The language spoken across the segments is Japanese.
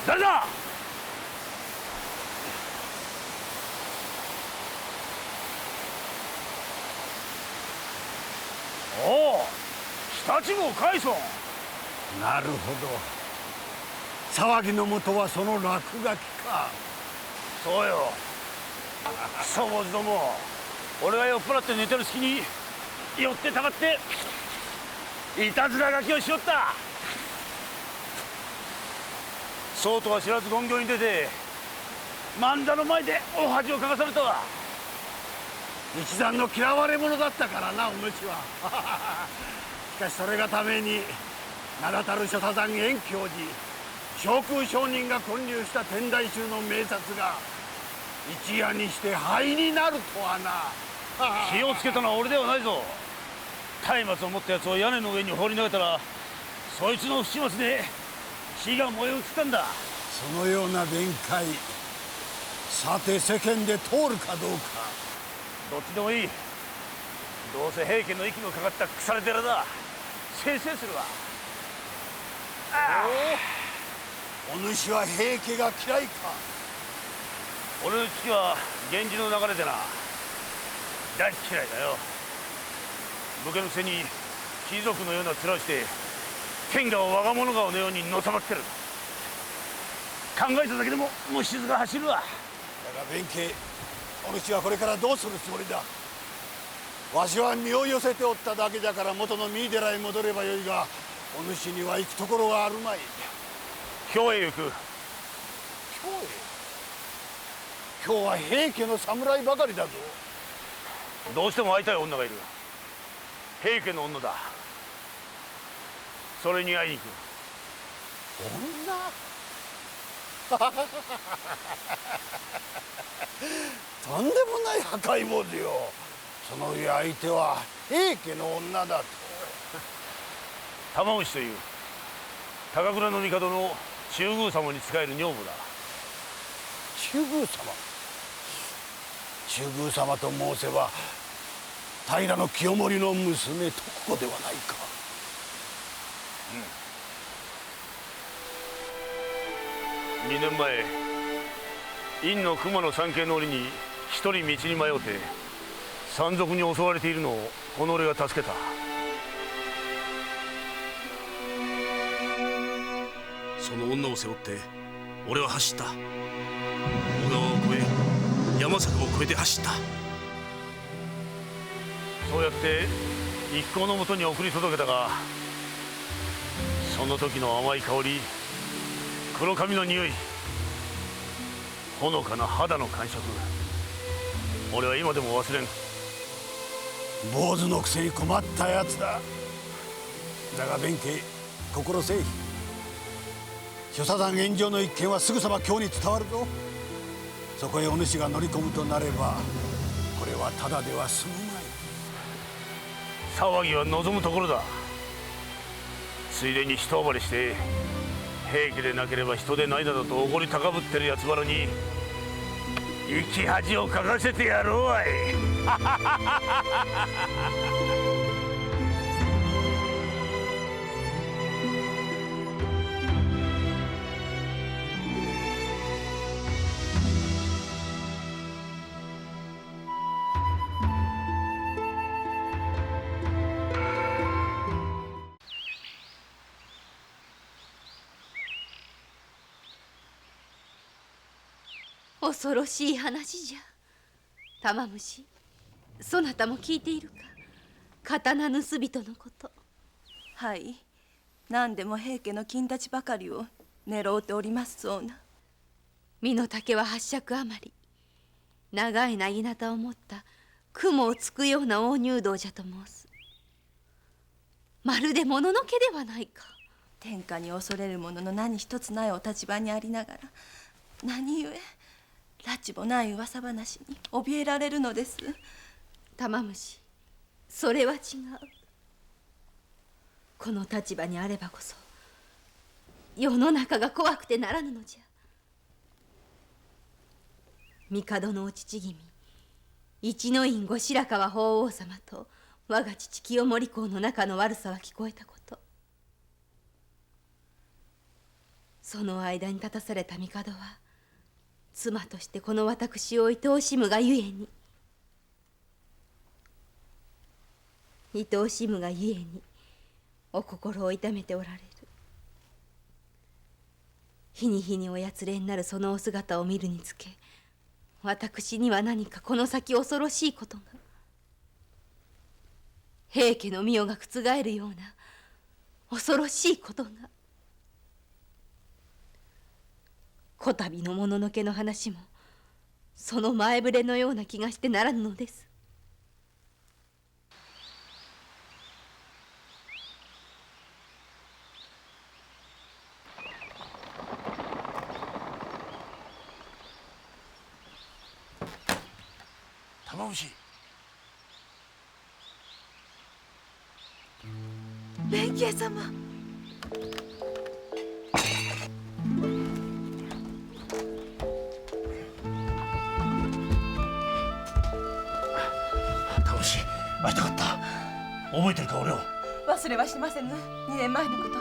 誰だ。おお、常陸郷海尊。なるほど。騒ぎの元はその落書きか。そうよ。クソ坊主ども、俺が酔っ払って寝てる隙に寄ってたかっていたずら書きをしよった。そうとは知らず権行に出て万田の前でお恥をかかされたわ。一段の嫌われ者だったからな、お主は。しかしそれがために名だたる諸多山円教寺将空上人が建立した天台宗の名刹が一夜にして灰になるとはな。気をつけたのは俺ではないぞ。松明を持ったやつを屋根の上に放り投げたらそいつの不始末で火が燃え移ったんだ。そのような弁解、さて世間で通るかどうか。どっちでもいい。どうせ平家の息のかかった腐れ寺だ。せいせいするわ。お主は平家が嫌いか。俺の父は源氏の流れでな、大嫌いだよ。武家のくせに貴族のような面をして天下を我が物顔のようにのさばってる。考えただけでも虫唾が走るわ。だが弁慶、お主はこれからどうするつもりだ。わしは身を寄せておっただけじゃから元の三井寺へ戻ればよいが、お主には行くところがあるまい。京へ行く。京へ。今日は平家の侍ばかりだぞ。どうしても会いたい女がいる。平家の女だ。それに会いに行く。女とんでもない破壊坊主よ。その上相手は平家の女だと。玉虫という高倉の帝の中宮様に仕える女房だ。中宮様。中宮様と申せば平清盛の娘徳子ではないか。2年前院の熊野三景の折に一人道に迷って山賊に襲われているのをこの俺が助けた。その女を背負って俺は走った。小川を越え山坂を越えて走った。そうやって一行のもとに送り届けたが、その時の甘い香り、黒髪の匂い、ほのかな肌の感触、俺は今でも忘れん。坊主のくせに困ったやつだ。だが弁慶、心せい。諸佐山炎上の一件はすぐさま京に伝わるぞ。そこへお主が乗り込むとなれば、これはただでは済むまい。騒ぎは望むところだ。ついでに一暴れして平家でなければ人でないなどとおごり高ぶってる奴らに生き恥をかかせてやろうわい。恐ろしい話じゃ。玉虫、そなたも聞いているか。刀盗人のこと。はい、何でも平家の金太刀ばかりを狙うておりますそうな。身の丈は八尺余り、長い薙刀を持った雲をつくような大入道じゃと申す。まるでもののけではないか。天下に恐れるものの何一つないお立場にありながら、何故拉致もない噂話に怯えられるのです。玉虫、それは違う。この立場にあればこそ世の中が怖くてならぬのじゃ。帝のお父君、一の院後白河法皇様と我が父清盛公の仲の悪さは聞こえたこと。その間に立たされた帝は妻としてこの私を愛おしむがゆえに、愛おしむがゆえにお心を痛めておられる。日に日におやつれになるそのお姿を見るにつけ、私には何かこの先恐ろしいことが、平家の御代が覆るような恐ろしいことが。こたびのもののけの話もその前触れのような気がしてならぬのです。玉虫、弁慶様。玉虫、会いたかった。覚えてるか俺を。忘れはしませぬ。2年前のこと、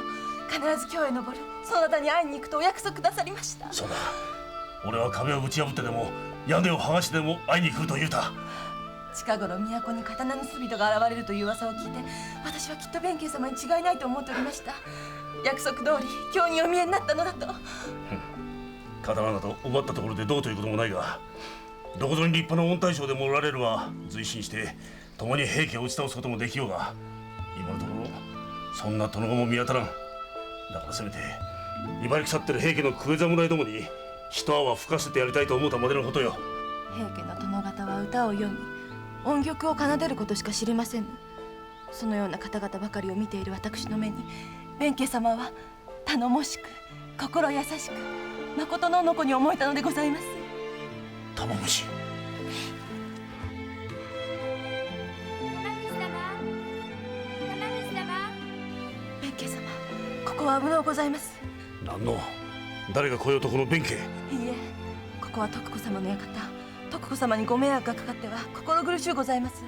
必ず京へ登る。そなたに会いに行くとお約束くださりました。そうだ、俺は壁をぶち破ってでも屋根を剥がしてでも会いに来ると言うた。近頃都に刀盗人が現れるという噂を聞いて、私はきっと弁慶様に違いないと思っておりました。約束通り京にお見えになったのだと。刀など奪ったところでどうということもないが、どこぞに立派な御大将でもおられるは随心して共に平家を打ち倒すこともできようが、今のところそんな殿も見当たらん。だからせめて威張り腐ってる平家の食え侍どもに一泡吹かせてやりたいと思ったまでのことよ。平家の殿方は歌を詠み、音曲を奏でることしか知りません。そのような方々ばかりを見ている私の目に、弁慶様は頼もしく心優しく誠の子に思えたのでございます。玉虫、弁慶様、ここは危のうございます。何の誰が来ようとこの弁慶。いいえ、ここは徳子様の館。徳子様にご迷惑がかかっては心苦しゅうございます。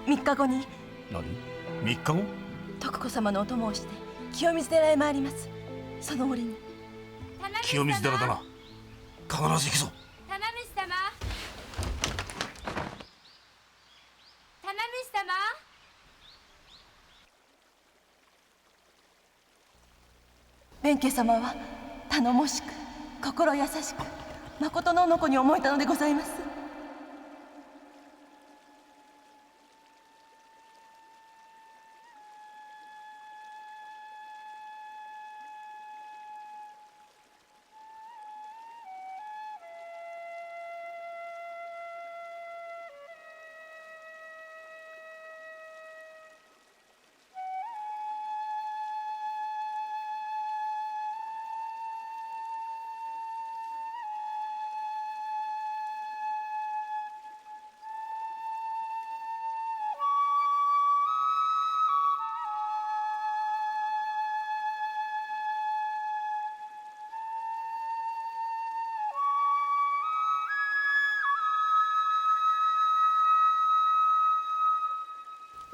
3日後に何、3日後？徳子様のお供をして清水寺へ参ります。その折に清水寺だな。必ず行くぞ。玉虫様、玉虫様。弁慶様は頼もしく心優しく誠のお子に思えたのでございます。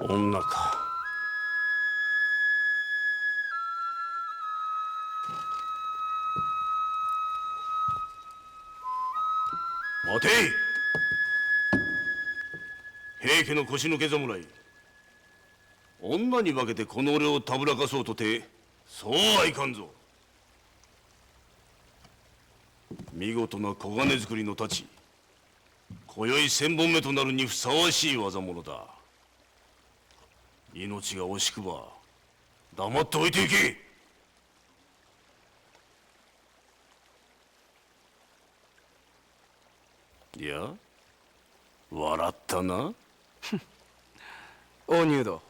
女か。待てい。平家の腰抜け侍、女に化けてこの俺をたぶらかそうとてそうはいかんぞ。見事な小金作りの太刀、今宵千本目となるにふさわしい技物だ。命が惜しくば黙っておいていけ。いや、笑ったな。大入道、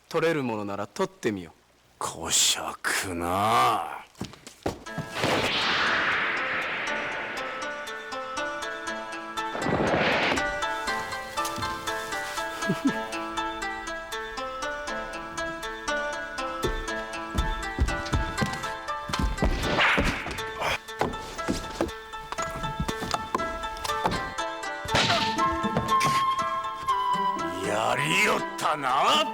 取れるものなら取ってみよ。こしゃくな。やりよったな。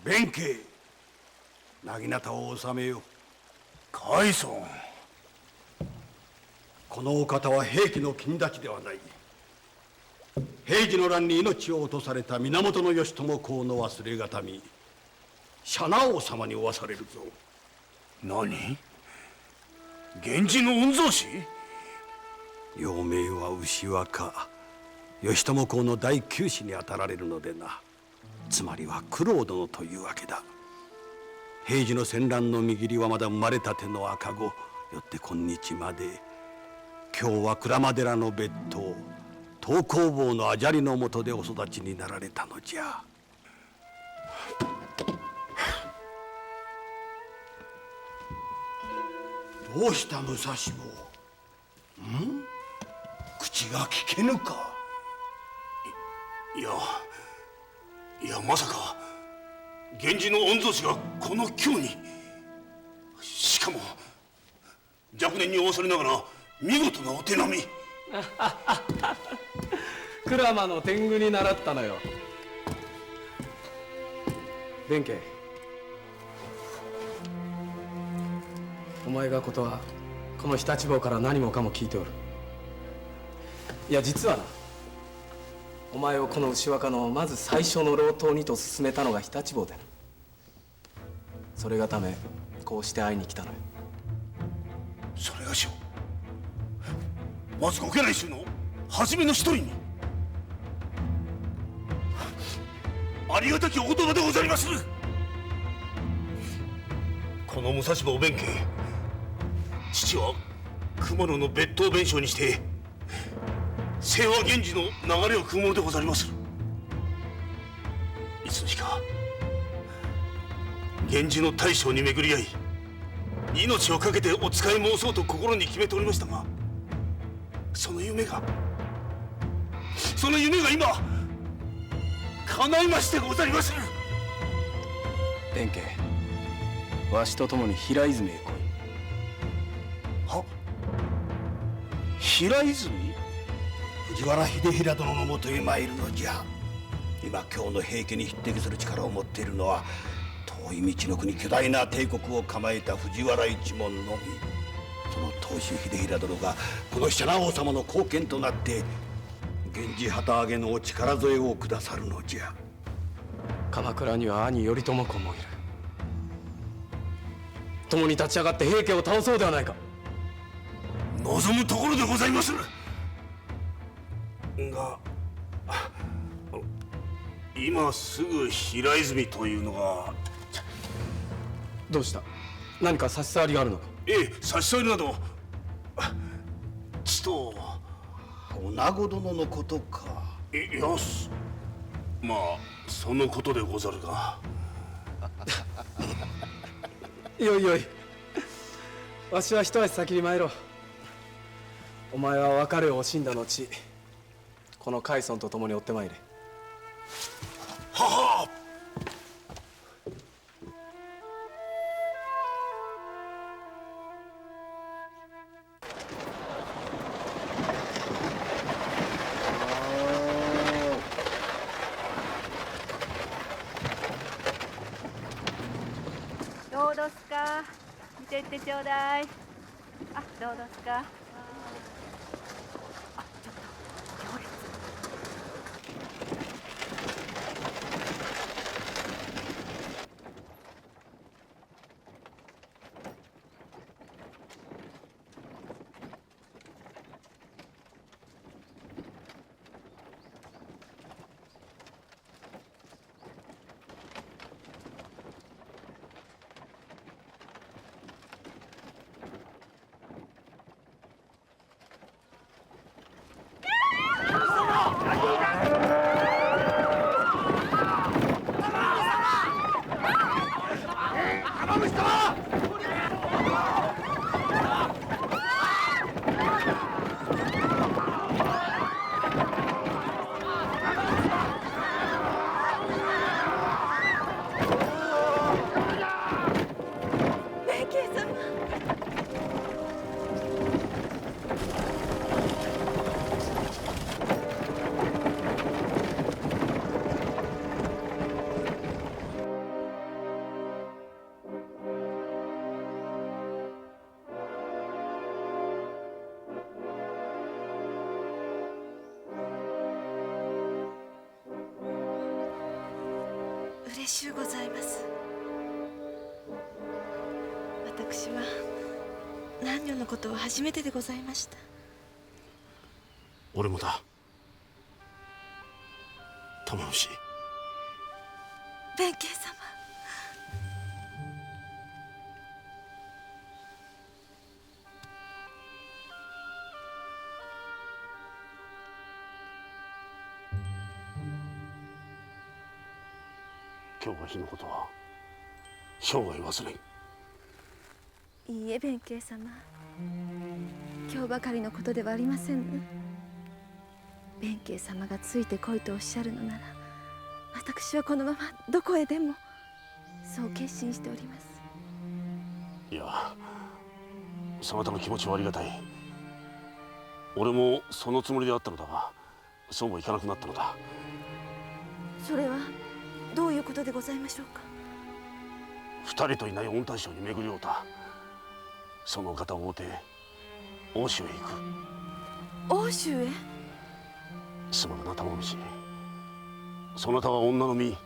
弁慶、薙刀を収めよう。海尊、このお方は平家の金立ちではない。平治の乱に命を落とされた源義朝公の忘れがたみ、謝直様に負わされるぞ。何？源氏の御曹司？幼名は牛若、義朝公の第九子にあたられるのでな。つまりは九郎殿というわけだ。平治の戦乱の見切りはまだ生まれたての赤子。よって今日まで今日は鞍馬寺の別当東工房のあじゃりのもとでお育ちになられたのじゃ。どうした武蔵坊？口が聞けぬか？いやまさか源氏の御曹司がこの京に。しかも蛇若年に仰せれながら見事なお手並み。鞍馬の天狗に習ったのよ。弁慶、お前がことはこの常陸坊から何もかも聞いておる。いや実はな、お前をこの牛若のまず最初の老頭にと勧めたのが常陸坊でな。それがためこうして会いに来たのよ。それがしをまず御家来衆の初めの一人に。ありがたきお言葉でござりまする。この武蔵坊弁慶、父は熊野の別当弁償にして清和源氏の流れを組むものでござりまする。いつの日か源氏の大将に巡り合い命を懸けてお仕え申そうと心に決めておりましたが、その夢が今叶いましてござりまする。弁慶、わしと共に平泉へ来い。は、平泉？藤原秀衡殿のもとへ参るのじゃ。今京の平家に匹敵する力を持っているのは遠い道の国巨大な帝国を構えた藤原一門のみ。その当主秀衡殿がこの七王様の後見となって源氏旗揚げのお力添えをくださるのじゃ。鎌倉には兄頼朝公もいる。共に立ち上がって平家を倒そうではないか。望むところでございまする。が今すぐ平泉というのが。どうした？何か差し障りがあるのか？ええ、差し障りなど。ちと女子殿のことか。よし、まあそのことでござるが。よいよい、わしは一足先に参ろう。お前は別れを惜しんだ後、この海村と共に追ってまいれ。はは。どうどすか、見てってちょうだい。あ、どうどすか。あ、ちょっと行列。弁慶様。嬉しゅうございます。私は男女のことは初めてでございました。俺もだ。玉虫。弁慶様。今日が日のことは生涯忘れん。いいえ、弁慶様。今日ばかりのことではありませんね。弁慶様がついてこいとおっしゃるのなら、私はこのままどこへでも、そう決心しております。いや、そなたの気持ちはありがたい。俺もそのつもりであったのだが、そうもいかなくなったのだ。それはどういうことでございましょうか。二人といない御大将に巡り合うた。その方を追うて奥州へ行く。奥州へ。すまぬな玉虫。そなたは女の身。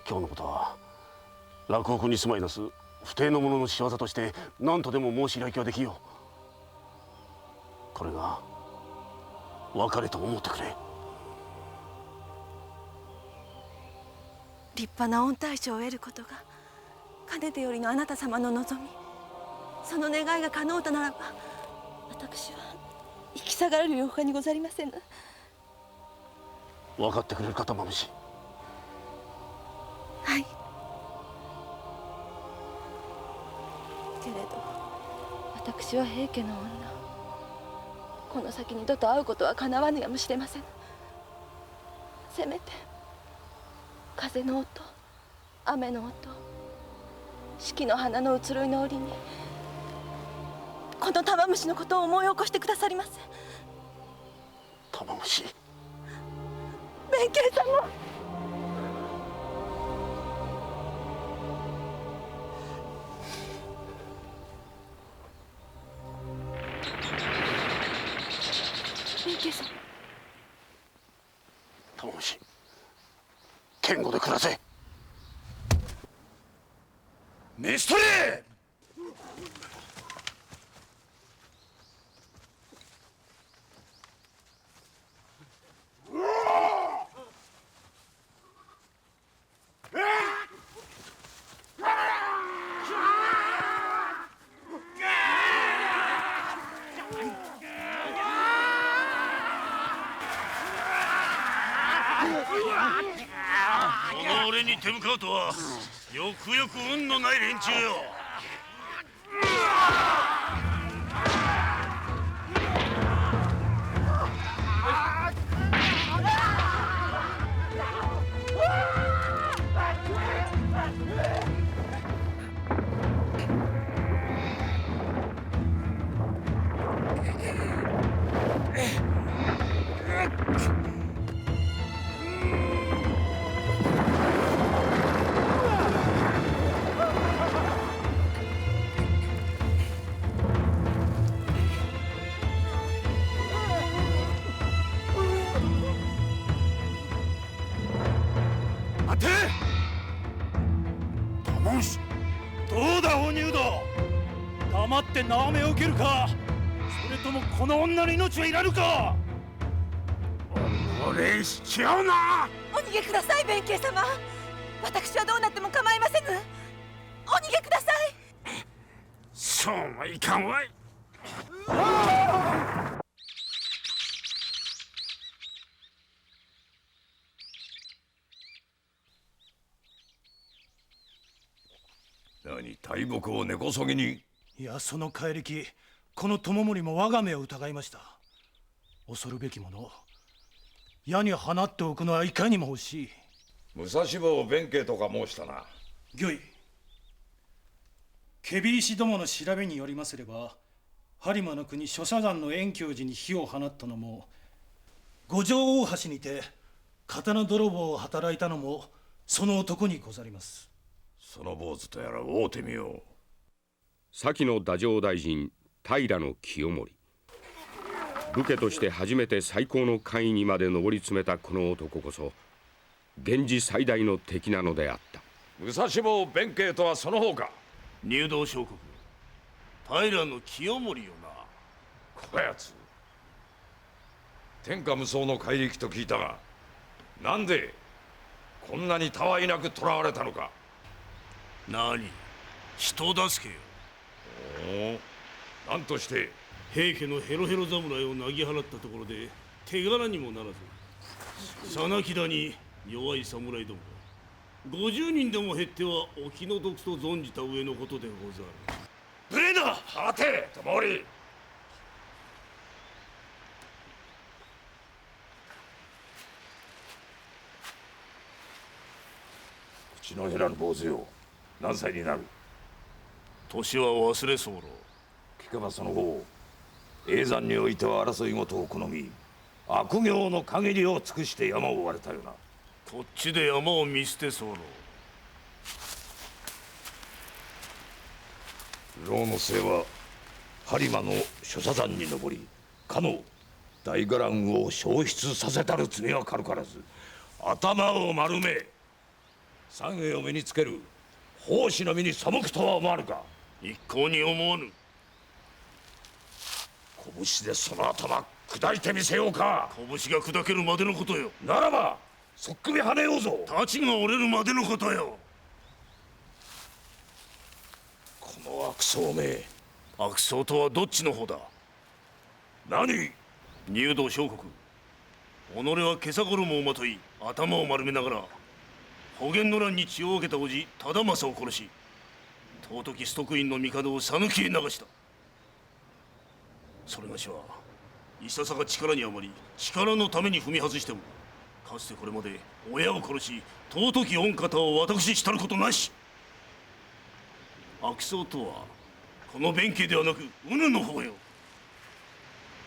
今日のことは洛北に住まいなす不逞の者の仕業として何とでも申し開きはできよう。これが別れと思ってくれ。立派な御大将を得ることがかねてよりのあなた様の望み、その願いが叶うとならば、私は生き下がれるほかにござりませぬ。分かってくれるか玉虫。はい。けれど私は平家の女、この先二度と会うことはかなわぬやもしれません。せめて風の音、雨の音、四季の花の移ろいの折にこの玉虫のことを思い起こしてくださりませ。玉虫。弁慶様。弁慶様。玉虫、堅固で暮らせ。飯取れ！この俺に手向かうとはよくよく運のない連中よ。待て！玉虫、どうだ大入道。黙って縄目を受けるか、それともこの女の命はいらぬか。俺しちゃうな。お逃げください、弁慶様。私はどうなっても構いませぬ。お逃げください。そうもいかんわい。何、大木を根こそぎに。いや、その怪力、この友森も我が目を疑いました。恐るべきもの、矢に放っておくのはいかにも惜しい。武蔵坊弁慶とか申したな。御意。検石どもの調べによりますれば、播磨の国諸社山の遠教寺に火を放ったのも、五条大橋にて刀泥棒を働いたのもその男にござります。その坊主とやら会うてみよう。先の太政大臣平清盛、武家として初めて最高の官位にまで上り詰めたこの男こそ源氏最大の敵なのであった。武蔵坊弁慶とはその方か。入道小国平清盛よな。こやつ天下無双の怪力と聞いたが、なんでこんなにたわいなく囚われたのか。何、人助けよ。おお、なんとして平家のヘロヘロ侍をなぎ払ったところで手柄にもならず、さなきだに弱い侍どもが50人でも減ってはお気の毒と存じた上のことでござる。無礼だ。待て、友森。口の減らぬ坊主よ、何歳になる。年は忘れ候。聞けばその後叡山においては争い事を好み悪行の限りを尽くして山を追われたよな。こっちで山を見捨て候。老の末は播磨の諸沙山に登りかの大伽藍を消失させたる罪は軽からず頭を丸め山へを目につける奉仕の身に背くとは思わぬか。一向に思わぬ。拳でその頭砕いてみせようか。拳が砕けるまでのことよ。ならばそっくり跳ねようぞ。太刀が折れるまでのことよ。この悪僧め。悪僧とはどっちの方だ。何。入道小国、己は袈裟衣をまとい頭を丸めながら保元の乱に血を分けた叔父忠政を殺し、尊き崇徳院の帝を讃岐へ流した。それがしはいささか力に余り力のために踏み外しても、かつてこれまで親を殺し尊き御方を私したることなし。悪僧とはこの弁慶ではなくうぬの方よ。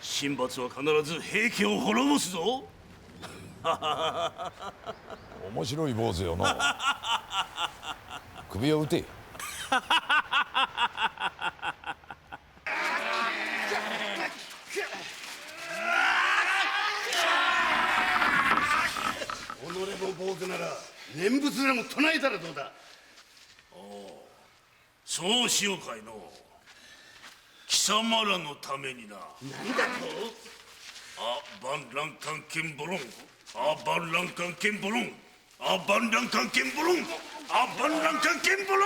神罰は必ず平家を滅ぼすぞ。面白い坊主よな。首を打て。己も坊主なら念仏でも唱えたらどうだ。そうしようかいの。貴様らのためにな。何だと。あばんらんかんけんぼろん、あばんらんかんけんぼろん、あばんらんかんけんぼろん、あばんらんかんけんぼろん。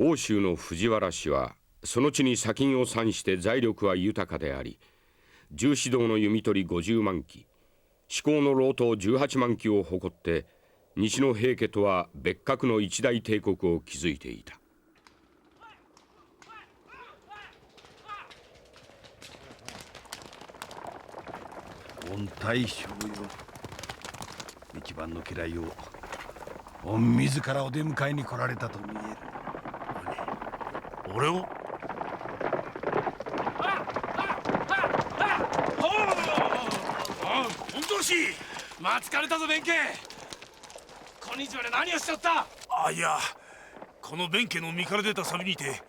奥州の藤原氏はその地に砂金を産して財力は豊かであり、重士道の弓取り50万騎、至高の老頭18万騎を誇って西の平家とは別格の一大帝国を築いていた。御大将よ、一番の家来を御自らお出迎えに来られたと見える。俺を。本当し待ちかれたぞ弁慶。こんにちはで何をしちゃった。いや、この弁慶の身から出た錆にて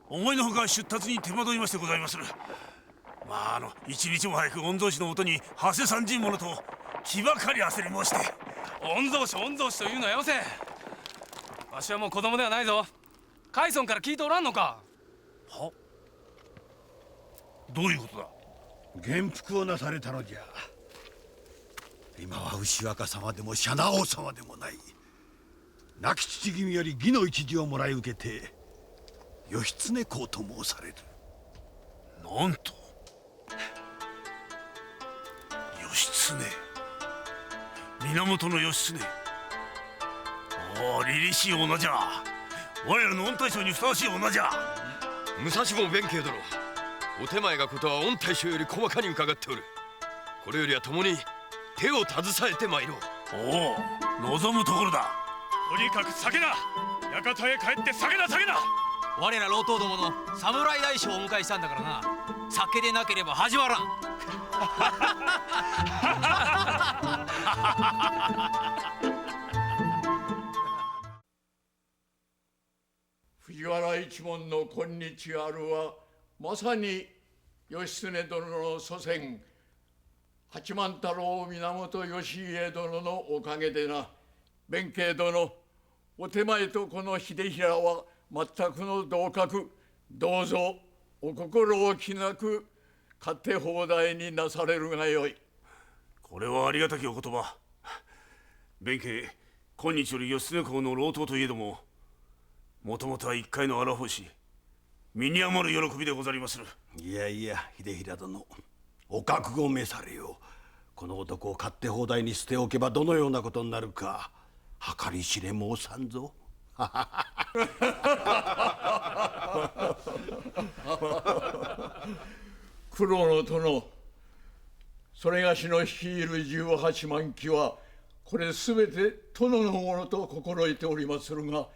思いのほか出立に手間取りましてございまする。一日も早く御曹司のもとに馳せ三人ものと気ばかり焦り申して。御曹司というのはよせ。わしはもう子供ではないぞ。海村から聞いておらんのか。は？どういうことだ。元服をなされたのじゃ。今は牛若様でも謝那王様でもない。亡き父君より義の一字をもらい受けて義経公と申される。なんと。義経、源義経。凛々しい女じゃ。我らの御大将にふさわしい女じゃ。武蔵坊弁慶殿、お手前がことは御大将より細かに伺っておる。これよりは共に手を携えてまいろう。おお、望むところだ。とにかく酒だ。館へ帰って酒だ。我ら老頭どもの侍大将をお迎えしたんだからな。酒でなければ始まらん。藤藤原一門の今日あるはまさに義経殿の祖先八幡太郎源義家殿のおかげでな。弁慶殿、お手前とこの秀衡は全くの同格。どうぞお心置きなく勝手放題になされるがよい。これはありがたきお言葉。弁慶、今日より義経公の老頭といえども、もともとは一介の荒法師、身に余る喜びでござりまする。いやいや、秀衡殿、お覚悟召されよう。この男を勝手放題に捨ておけばどのようなことになるか計り知れ申さんぞ。黒の殿、それがしの率いる18万騎はこれすべて殿のものと心得ておりまするが、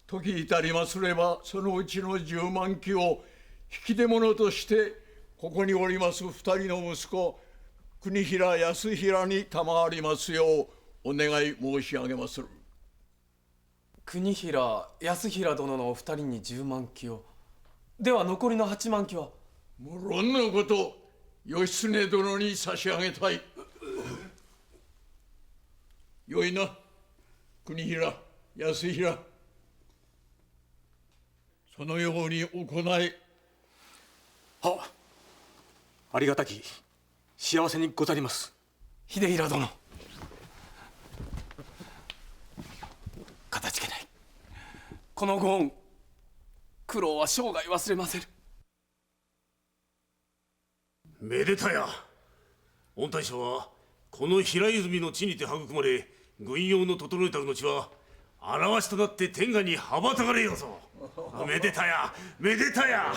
時至りますればそのうちの10万騎を引き出物としてここにおります2人の息子国平康平に賜りますようお願い申し上げまする。国平康平殿のお二人に10万騎を。では残りの8万騎は？無論のこと義経殿に差し上げたい。よいな、国平康平。そのように行え。はっ、ありがたき幸せにござります。秀衡殿、かたじけない。このご恩、苦労は生涯忘れませる。めでたや。御大将はこの平泉の地にて育まれ、軍用の整えた後は現しとなって天下に羽ばたかれようぞ。めでたや、めでたや。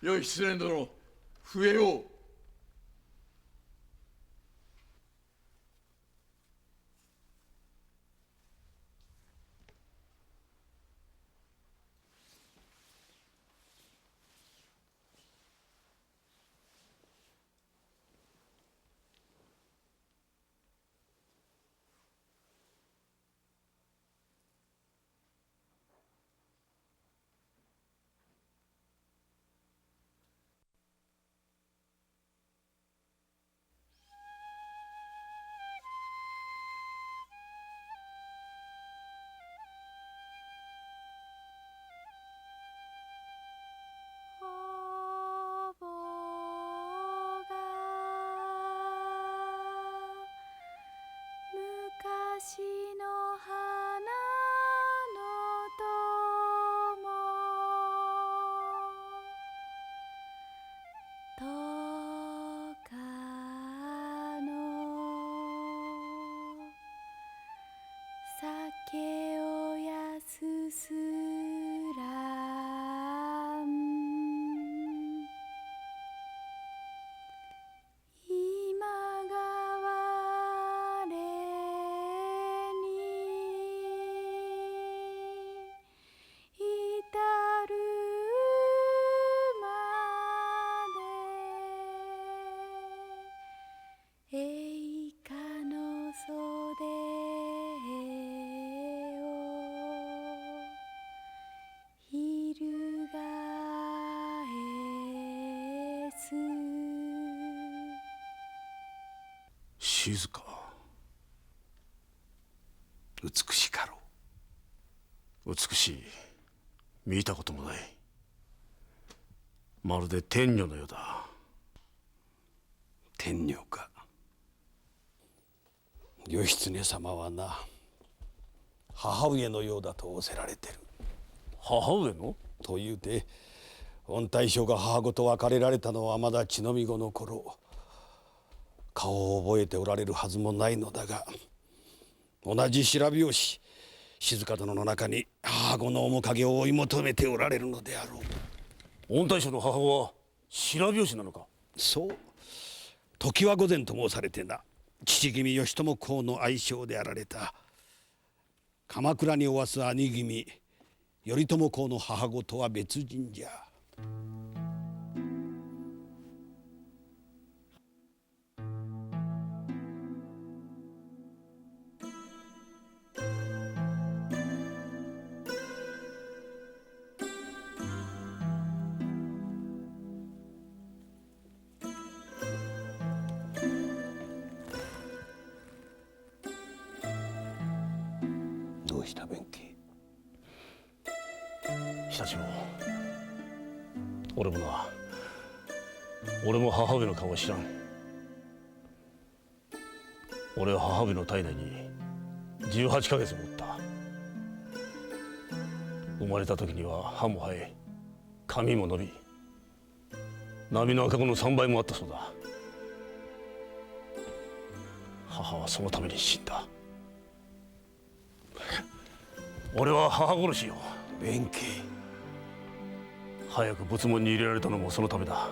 義経殿、増えよう。昔の花の友とかの酒をやすすらん今が我に至るまで栄華の袖を翻す静か、美しかろ美しい。見たこともない。まるで天女のようだ。天女か。義経様はな、母上のようだと仰せられてる。母上の？というて、御大将が母子と別れられたのはまだ血のみ子の頃。顔を覚えておられるはずもないのだが、同じ白拍子静殿の中に母子の面影を追い求めておられるのであろう。御大将の母は白拍子なのか？そう、常盤御前と申されてな、父君義朝公の愛称であられた。鎌倉におわす兄君頼朝公の母子とは別人じゃ。久しぶり。俺もな、俺も母上の顔を知らん。俺は母上の体内に18ヶ月もおった。生まれた時には歯も生え、髪も伸び、波の赤子の3倍もあったそうだ。母はそのために死んだ。俺は母殺しよ。弁慶。早く仏門に入れられたのもそのためだ。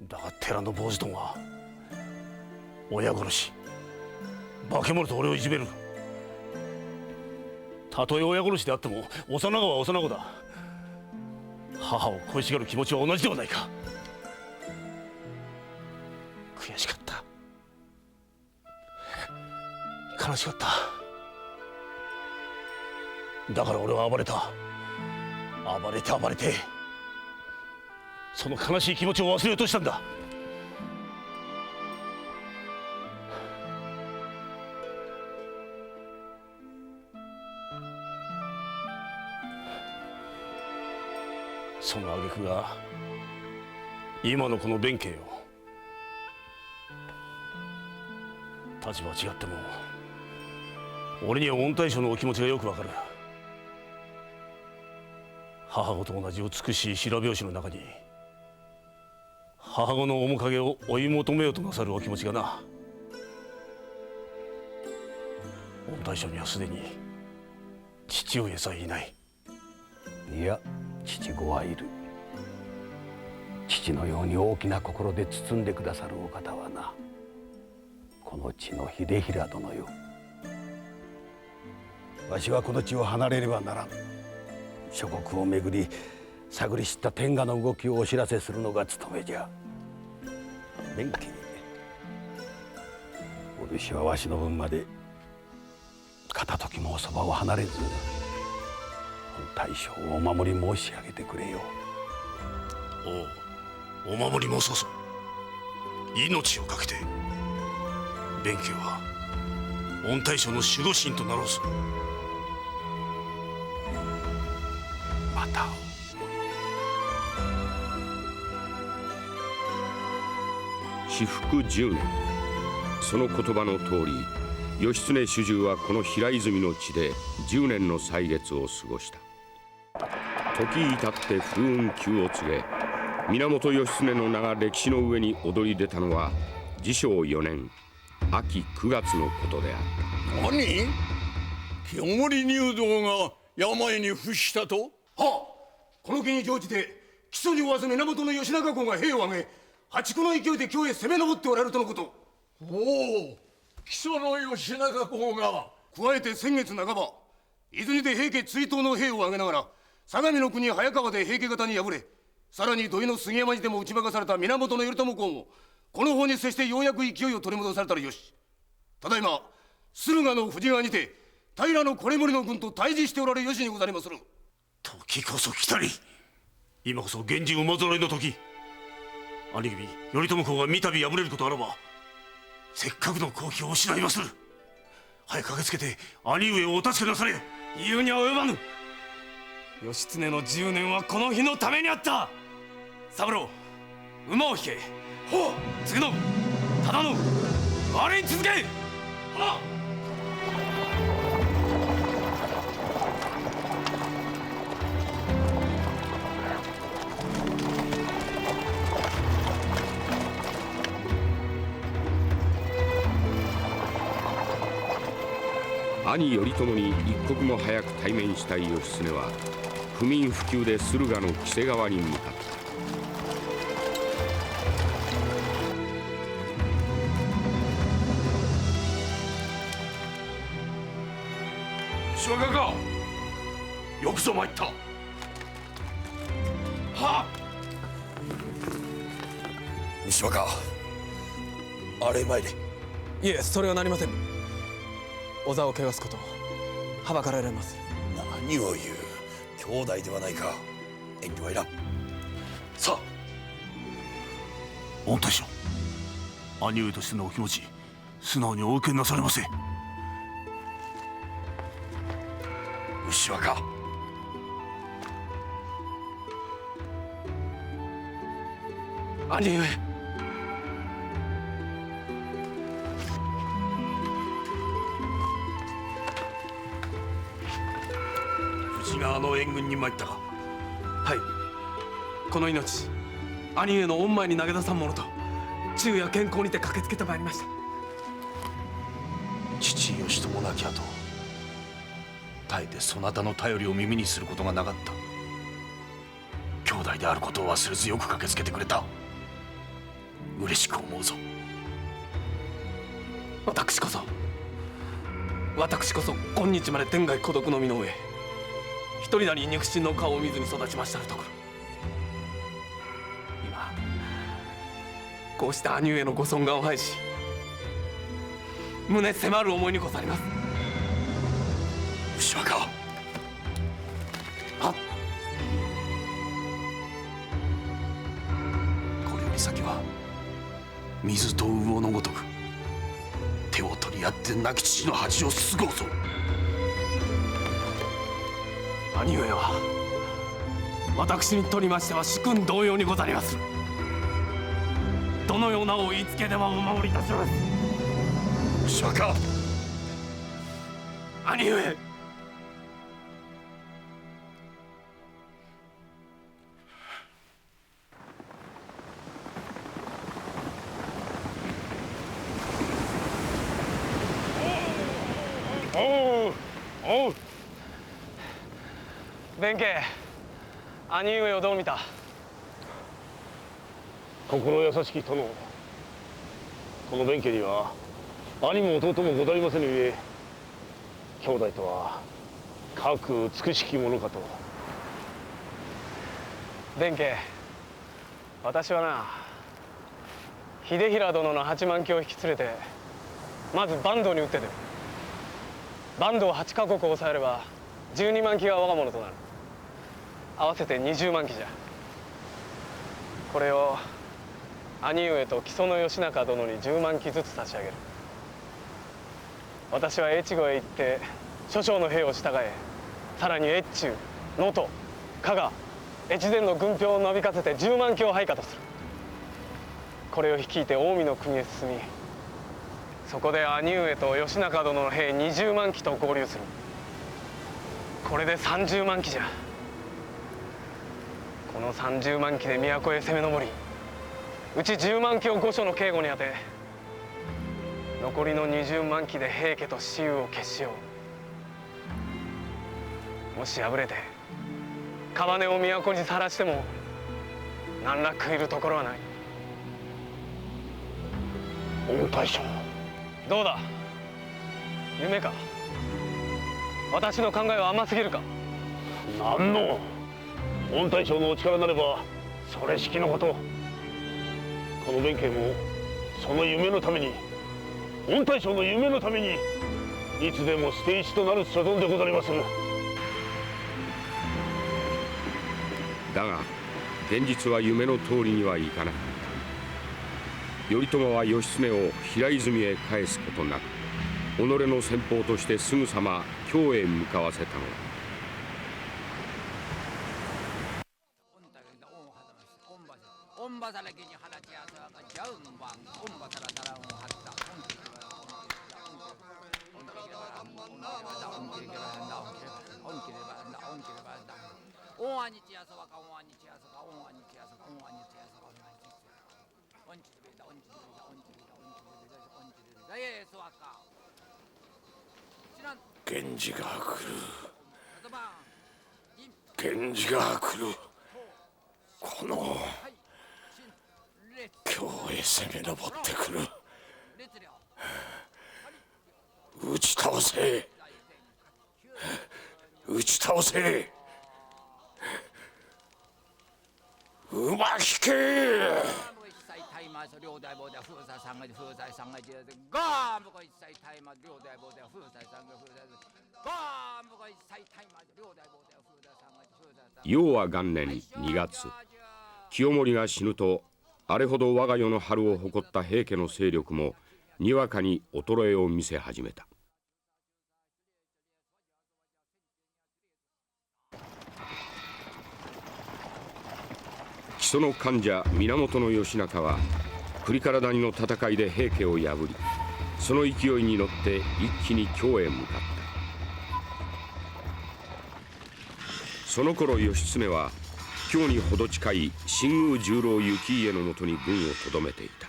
だが寺の坊主どもは親殺し、化け物と俺をいじめる。たとえ親殺しであっても幼子は幼子だ。母を恋しがる気持ちは同じではないか。悔しかった。悲しかった。だから俺は暴れた。暴れてその悲しい気持ちを忘れようとしたんだ。その挙句が今のこの弁慶よ。立場は違っても俺には御大将のお気持ちがよくわかる。母子と同じ美しい白拍子の中に母子の面影を追い求めようとなさるお気持ちがな。御大将にはすでに父上さえいない。いや、父子はいる。父のように大きな心で包んでくださるお方はな、この地の秀衡殿よ。わしはこの地を離れればならん。諸国を巡り探り知った天下の動きをお知らせするのが務めじゃ。弁慶、お主はわしの分まで片時もそばを離れず、大将をお守り申し上げてくれよ。お守り申そうぞ。命をかけて弁慶は御大将の守護神となろうぞ。また至福10年、その言葉の通り義経主従はこの平泉の地で10年の歳月を過ごした。時至って風雲急を告げ、源義経の名が歴史の上に躍り出たのは治承4年秋9月のことであった。何？清盛入道が病に伏したと？はっ、この機に乗じて木曽におわす源義仲公が兵を挙げ、八九の勢いで京へ攻め上っておられるとのこと。おお、木曽の義仲公が。加えて先月半ば、伊豆にて平家追討の兵を挙げながら相模の国早川で平家方に敗れ、さらに土井の杉山にでも打ち負かされた源頼朝公もこの方に接してようやく勢いを取り戻されたらよし。ただいま駿河の富士川にて平の維盛の軍と対峙しておられよしにござりまする。時こそ来たり。今こそ源氏馬揃いの時。兄君頼朝公が三度敗れることあらば、せっかくの好機を失いまする。早く駆けつけて兄上をお助けなされよ。言うには及ばぬ。義経の10年はこの日のためにあった。三郎、馬を引け。ほう。次の忠信、我に続け。はっ。兄頼朝に一刻も早く対面したい義経は不眠不休で駿河の黄瀬川に向かった。石若か、よくぞ参った。はっ。石若、あれ参れ。いえ、それはなりません。お座を汚すことはばかられます。何を言う、兄弟ではないか。遠慮はいらん。さあ、御大将、兄上としてのお気持ち素直にお受けなされませ。牛若、兄上。藤川の援軍に参ったか。はい。この命、兄上の御前に投げ出さんものと昼夜健康にて駆けつけてまいりました。父義朝亡き後、絶えてそなたの頼りを耳にすることがなかった。兄弟であることを忘れずよく駆けつけてくれた。嬉しく思うぞ。私こそ今日まで天涯孤独の身の上、一人なり肉親の顔を見ずに育ちましたるところ、今こうした兄上のご尊顔を拝し、胸迫る思いにござります。牛若。あ、これより先は水と魚のごとく手を取り合って亡き父の恥をすごうぞ。兄上は私にとりましては主君同様にござりまする。どのようなお言いつけでもお守りいたします。牛若。兄上。おう。弁慶、兄上をどう見た？心優しき殿。この弁慶には兄も弟もございませぬゆえ、兄弟とはかく美しきものかと。弁慶、私はな、秀衡殿の8万騎を引き連れてまず坂東に打って出る。坂東8カ国を抑えれば12万騎が我が物となる。合わせて20万騎じゃ。これを兄上と木曽義仲殿に10万騎ずつ差し上げる。私は越後へ行って諸将の兵を従え、さらに越中、能登、加賀、越前の軍兵をなびかせて10万騎を配下とする。これを率いて近江の国へ進み、そこで兄上と義仲殿の兵20万騎と合流する。これで30万騎じゃ。この30万騎で都へ攻め上り、うち10万騎を御所の警護に当て、残りの20万騎で平家と雌雄を決しよう。もし敗れて川根を都にさらしても何ら食いるところはない。御大将、どうだ、夢か？私の考えは甘すぎるか？なんの御大将のお力なればそれしきのこと。この弁慶もその夢のために、御大将の夢のためにいつでも捨て石となる所存でござりまする。だが現実は夢の通りにはいかなかった。頼朝は義経を平泉へ返すことなく、己の先鋒としてすぐさま京へ向かわせたのだ。源氏が来る。源氏が来る。この京へ攻め上ってくる。打ち倒せ、打ち倒せ。馬引け。永和元年2月、清盛が死ぬと、あれほど我が世の春を誇った平家の勢力もにわかに衰えを見せ始めた。木木曽の間者源義仲は倶利伽羅谷の戦いで平家を破り、その勢いに乗って一気に京へ向かった。その頃義経は京にほど近い新宮十郎行家のもとに軍をとどめていた。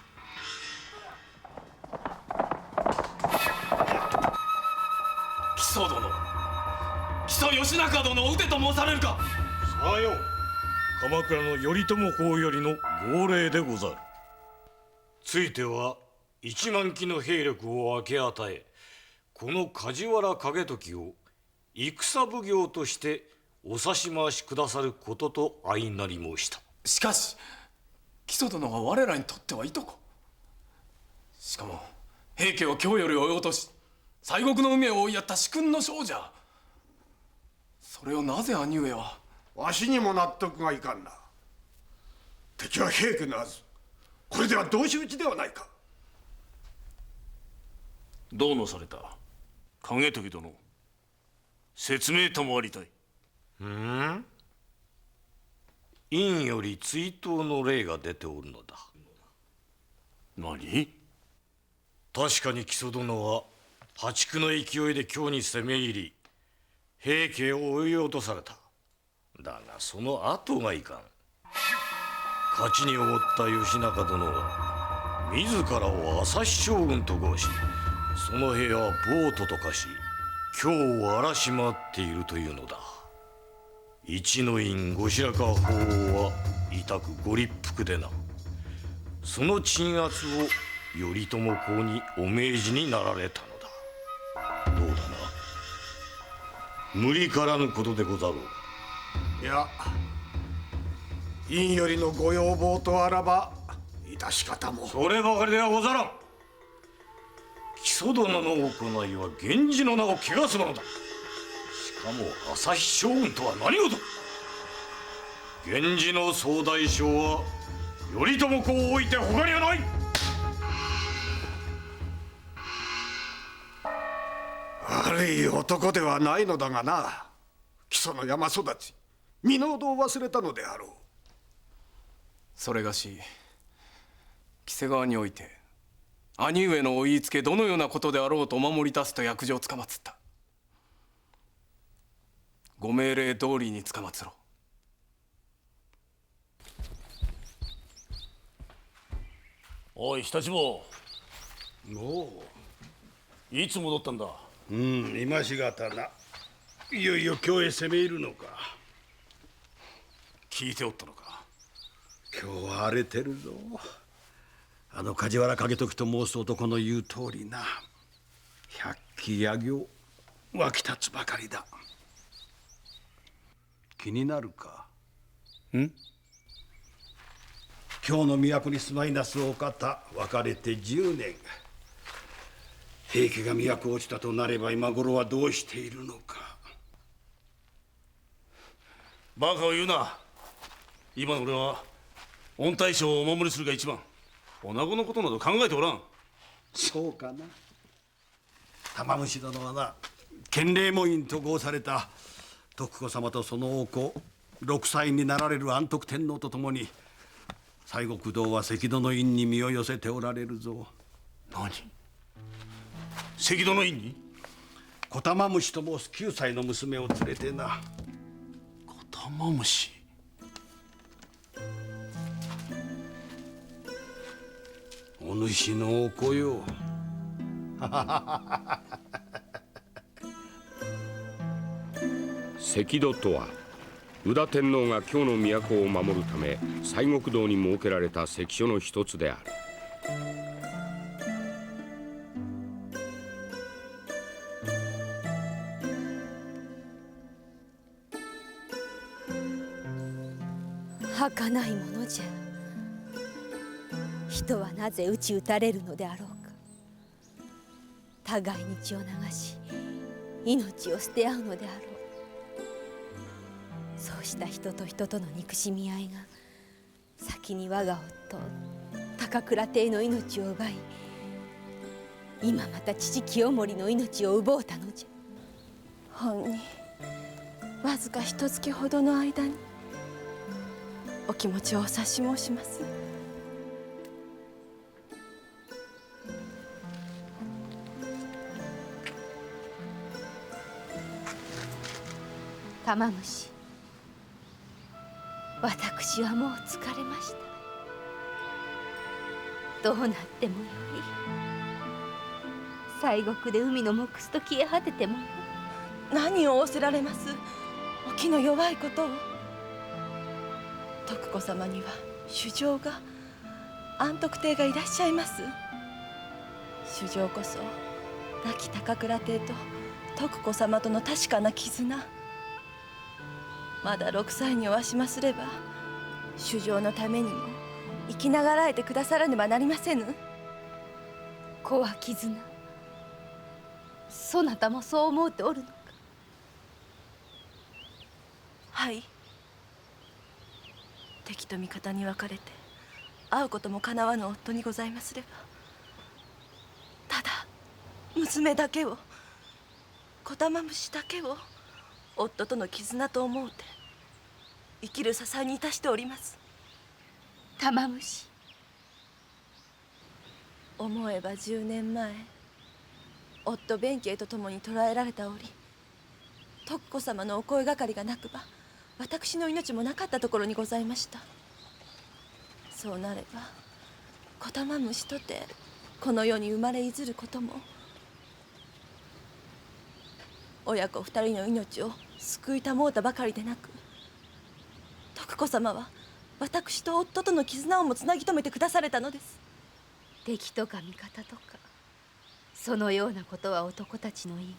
木曽殿、木曽義仲殿を討てと申されるか。さよう。鎌倉の頼朝公よりの号令でござる。ついては1万騎の兵力を分け与え、この梶原景時を戦奉行としてお差し回しくださることと相なり申した。しかし木曽殿は我らにとってはいとこ。しかも平家を京より追い落とし西国の海を追いやった主君の将者。それをなぜ兄上は。わしにも納得がいかんな。敵は平家のはず。これでは同士討ちではないか。どうなされた景時殿、説明賜りたい。院より追悼の令が出ておるのだ。何？確かに木曽殿は破竹の勢いで京に攻め入り、平家を追い落とされた。だがその後がいかん。勝ちにおごった義仲殿は自らを朝日将軍と号し、その兵は暴徒と化し京を荒らし回っているというのだ。一の院後白河法皇は痛くご立腹でな。その鎮圧を頼朝公にお命じになられたのだ。どうだな、無理からぬことでござろう。いや、院よりのご要望とあらば致し方も。そればかりではござらん。木曽殿の行いは源氏の名を汚すものだ。しかも朝日将軍とは何事。源氏の総大将は頼朝公を置いて他にはない。悪い男ではないのだがな。木曽の山育ち身の程を忘れたのであろう。それがし木瀬川において兄上のお言いつけどのようなことであろうとお守り出すと約定をつかまつった。ご命令通りにつかまつろう。おい日立坊、もいつ戻ったんだ。今しがたな。いよいよ京へ攻め入るのか。聞いておったのか。今日は荒れてるぞ。あの梶原景時と申す男の言う通りな、百鬼夜行湧き立つばかりだ。気になるか。京の都に住まいなすお方、別れて10年。平家が都落ちたとなれば今頃はどうしているのか。バカを言うな。今の俺は御大将をお守りするが一番。女子のことなど考えておらん。そうかな。玉虫殿はな、建礼門院と号された徳子様とそのお子6歳になられる安徳天皇と共に西国堂は関戸の院に身を寄せておられるぞ。何？関戸の院に？小玉虫と申す9歳の娘を連れてな。小玉虫。お主のお子よ。関戸とは宇田天皇が京の都を守るため西国堂に設けられた関所の一つである。儚いものじゃ。人はなぜ討ち討たれるのであろうか。互いに血を流し命を捨て合うのであろう。そうした人と人との憎しみ合いが先に我が夫高倉帝の命を奪い、今また父清盛の命を奪うたのじゃ。ほんにわずか1月ほどの間にお気持ちをお察し申します。玉虫、私はもう疲れました。どうなってもよい。西国で海の木須と消え果ててもよい。何を仰せられます。お気の弱いことを。徳子様には主上が安徳帝がいらっしゃいます。主上こそ亡き高倉帝と徳子様との確かな絆。まだ6歳におわしますれば主上のためにも生きながらえてくださらねばなりませぬ。子は絆、そなたもそう思うておるのか。はい。敵と味方に分かれて会うこともかなわぬ夫にございますれば、ただ娘だけを、子玉虫だけを夫との絆と思うて生きる支えにいたしております。玉虫、思えば10年前、夫弁慶と共に捕らえられた折、徳子様のお声がかりがなくば私の命もなかったところにございました。そうなれば子玉虫とてこの世に生まれいずることも、親子2人の命を救いたもうたばかりでなく、徳子様は私と夫との絆をもつなぎ止めてくだされたのです。敵とか味方とか、そのようなことは男たちの言い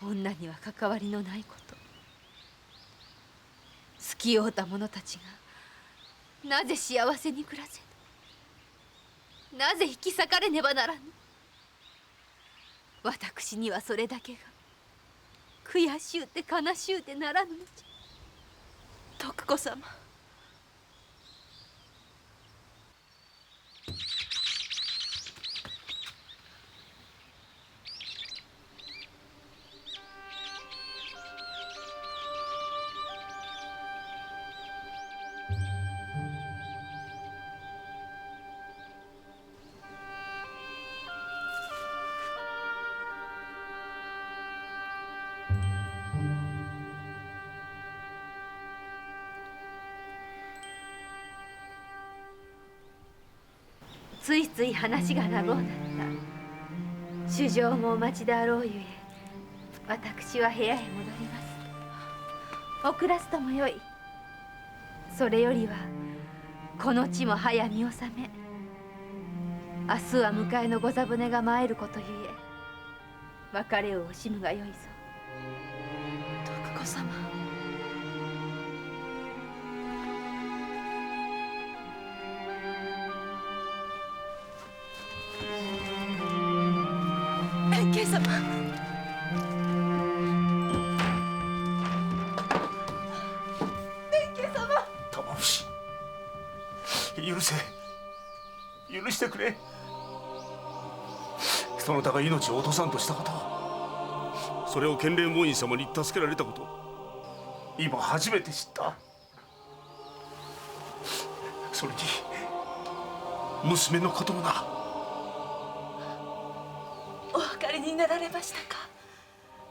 草。女には関わりのないこと。好き合うた者たちがなぜ幸せに暮らせぬ、なぜ引き裂かれねばならぬ。私にはそれだけが悔しゅうて悲しゅうてならぬのじゃ。徳子様、ついつい話が長うなった。主上もお待ちであろうゆえ、私は部屋へ戻ります。遅らすともよい。それよりはこの地も早見納め。明日は迎えの御座船が参ることゆえ、別れを惜しむがよいぞ。徳子様、弁慶様、弁慶様。玉虫、許せ、許してくれ。そなたが命を落とさんとしたこと、それを建礼門院様に助けられたこと、今初めて知った。それに娘のこともな。お分かりになられましたか。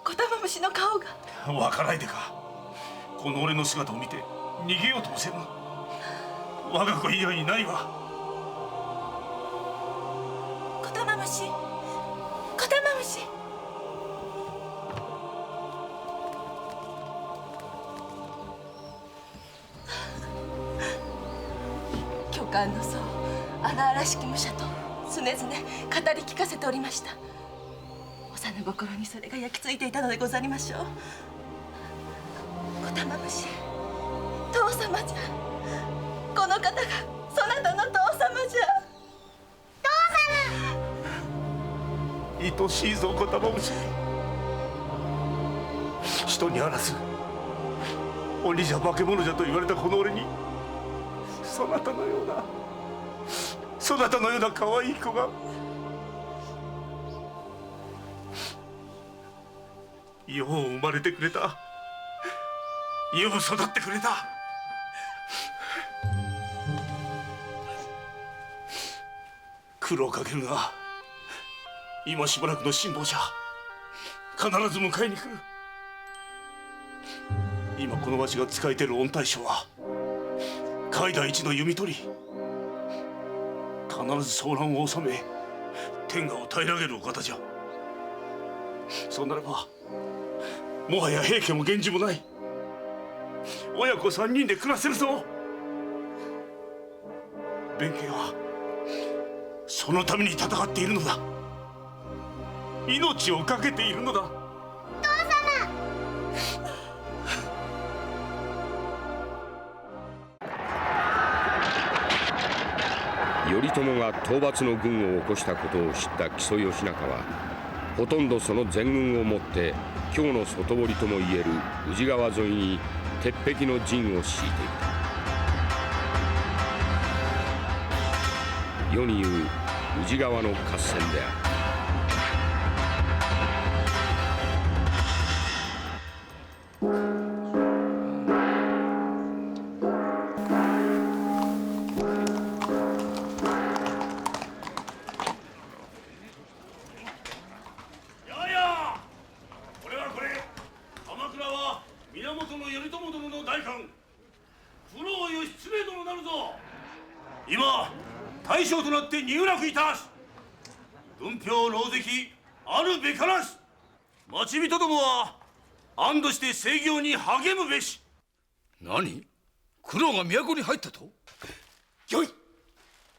子玉虫の顔が。わからないでか。この俺の姿を見て逃げようともせぬ。我が子以外にないわ。子玉虫、子玉虫。巨漢の僧、荒々しき武者と常々語り聞かせておりました。幼心にそれが焼き付いていたのでござりましょう。子玉虫、父様じゃ。この方がそなたの父様じゃ。愛しいぞ子玉虫。人にあらず鬼じゃ化け物じゃと言われたこの俺に、そなたのような可愛い子がよう生まれてくれた。よう育ってくれた。苦労かけるが今しばらくの辛抱じゃ。必ず迎えに来る。今このわしが仕えている御大将は海田一の弓取り。必ず騒乱を収め天下を平らげるお方じゃ。そうなればもはや平家も源氏もない。親子3人で暮らせるぞ。弁慶はそのために戦っているのだ。命を懸けているのだ。頼朝が討伐の軍を起こしたことを知った木曽義仲はほとんどその全軍をもって京の外堀ともいえる宇治川沿いに鉄壁の陣を敷いていた。世に言う宇治川の合戦である。今大将となって入洛いたす。軍票狼藉あるべからず。町人どもは安堵して制御に励むべし。何？九郎が都に入ったと？よい。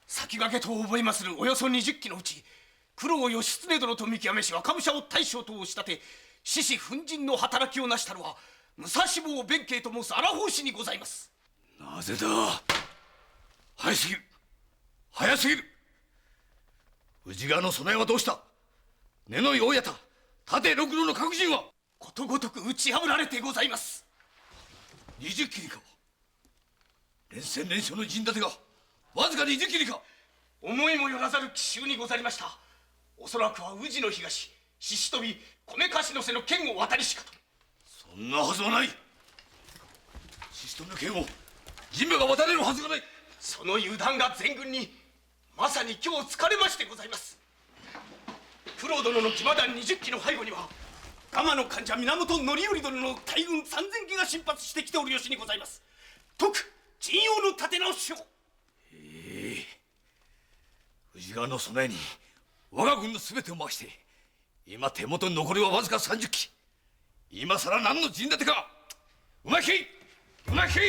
先駆けと覚えまするおよそ20騎のうち九郎義経殿と見極めし若武者を大将と押し立て獅子奮陣の働きをなしたのは武蔵坊弁慶と申す荒法師にございます。なぜだ？早すぎる、早すぎる。宇治川の備えはどうした？根の大谷田縦六路の各陣はことごとく打ち破られてございます。20騎にか。連戦連勝の陣立てがわずか20騎にか。思いもよらざる奇襲にござりました。おそらくは宇治の東獅子飛び米貸の瀬の剣を渡りしかと。そんなはずはない。獅子飛びの剣を陣馬が渡れるはずがない。その油断が全軍にまさに今日疲れましてございます。九郎殿の騎馬団20騎の背後には蒲の患者源範頼殿の大軍3000騎が進発してきておるよしにございます。特陣容の立て直しを。宇治川の備えに我が軍の全てを回して今手元に残りはわずか30騎。今さら何の陣立てか。うまきうまき。殿。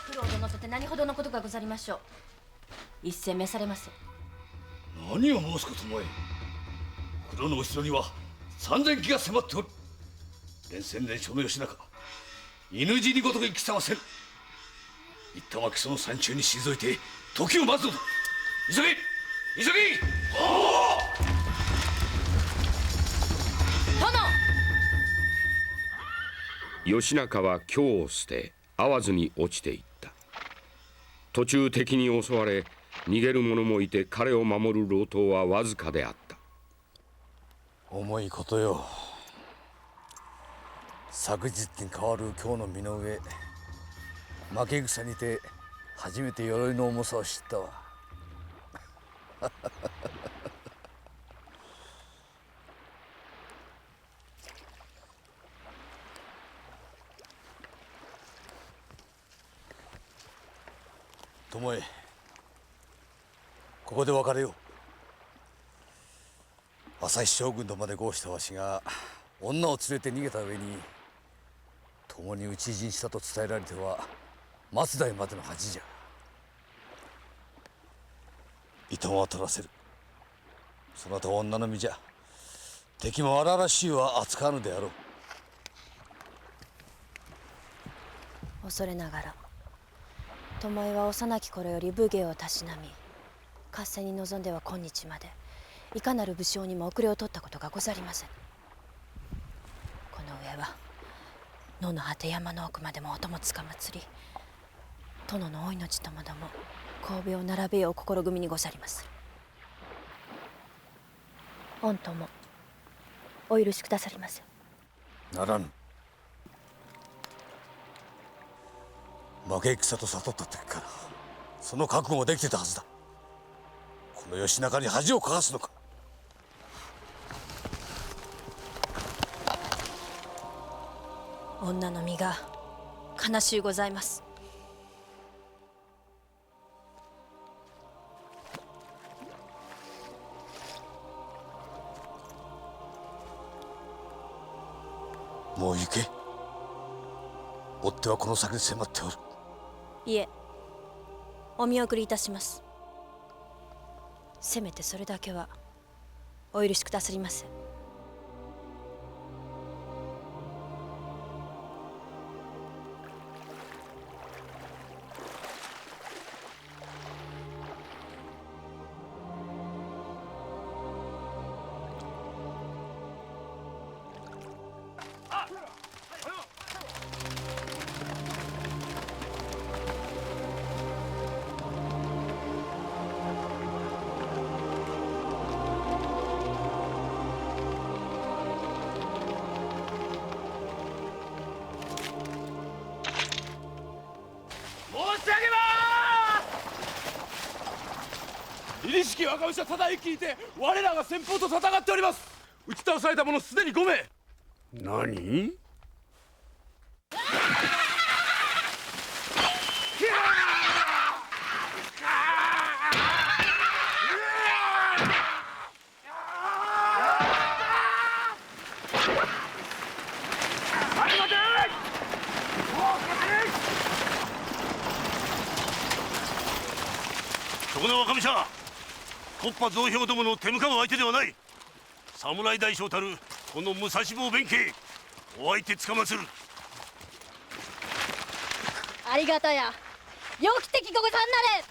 九郎殿とて何ほどのことがござりましょう。一戦召されませ。何を申すこともえ。黒の後ろには3000騎が迫っておる。連戦連勝の義仲犬死にごとく戦はせん。一旦は木曽の山中に退いて時を待つのだ。急げ急げ。義仲は京を捨て会わずに落ちていった。途中敵に襲われ逃げる者もいて彼を守る郎党はわずかであった。重いことよ。昨日に変わる今日の身の上、負け戦にて初めて鎧の重さを知ったわ。巴、ここで別れよう。朝日将軍とまで合したわしが女を連れて逃げた上に共に討ち死にしたと伝えられては末代までの恥じゃ。伊藤は取らせる。そなたは女の身じゃ。敵も荒々しいは扱わぬであろう。恐れながら巴は幼き頃より武芸をたしなみ合戦に臨んでは今日までいかなる武将にも遅れを取ったことがござりません。この上は野の果て山の奥までもお供つかまつり殿のお命ともども神戸を並べよう心組にござりまする。御友お許しくださりませ。ならぬ。負け戦と悟った時からその覚悟もできてたはずだ。この義仲に恥をかかすのか。女の身が悲しゅうございます。もう行け。追っ手はこの先に迫っておる。いえ、お見送りいたします。せめてそれだけはお許しくださりませ。凛々しき若武者忠之にて我らが先方と戦っております。打ち倒された者すでに5名。何？そこの若武者、木っ端増兵どもの手向かう相手ではない。侍大将たるこの武蔵坊弁慶、お相手つかまつる。ありがたや、良き敵ごござんなれ。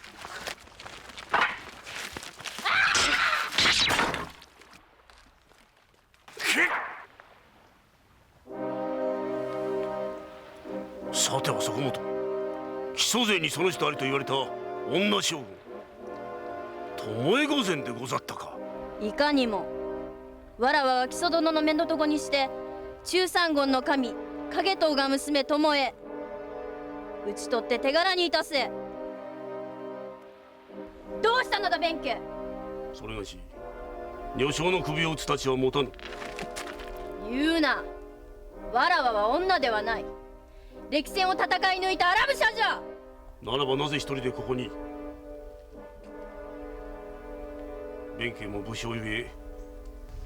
さてはそこもと、木曽勢にその人ありと言われた女将軍巴御前でござったか。いかにも。わらわは木曽殿の面倒にして中三言の神景藤が娘巴討ち取って手柄にいたせ。どうしたのだ弁慶。それがし女性の首を打つたちは持たぬ。言うな。わらわは女ではない。歴戦を戦い抜いた荒武者じゃ。ならばなぜ一人でここに。弁慶も武将ゆえ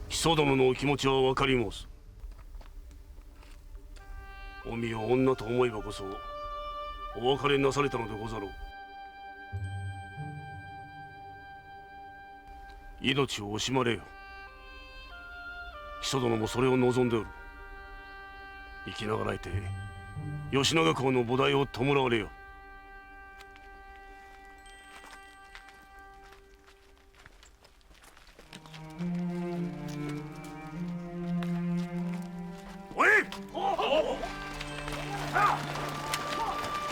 木曽殿のお気持ちは分かり申す。お身を女と思えばこそお別れなされたのでござろう。命を惜しまれよ。木曽殿もそれを望んでおる。生きながらえて吉永公の菩提を弔われよ。おい！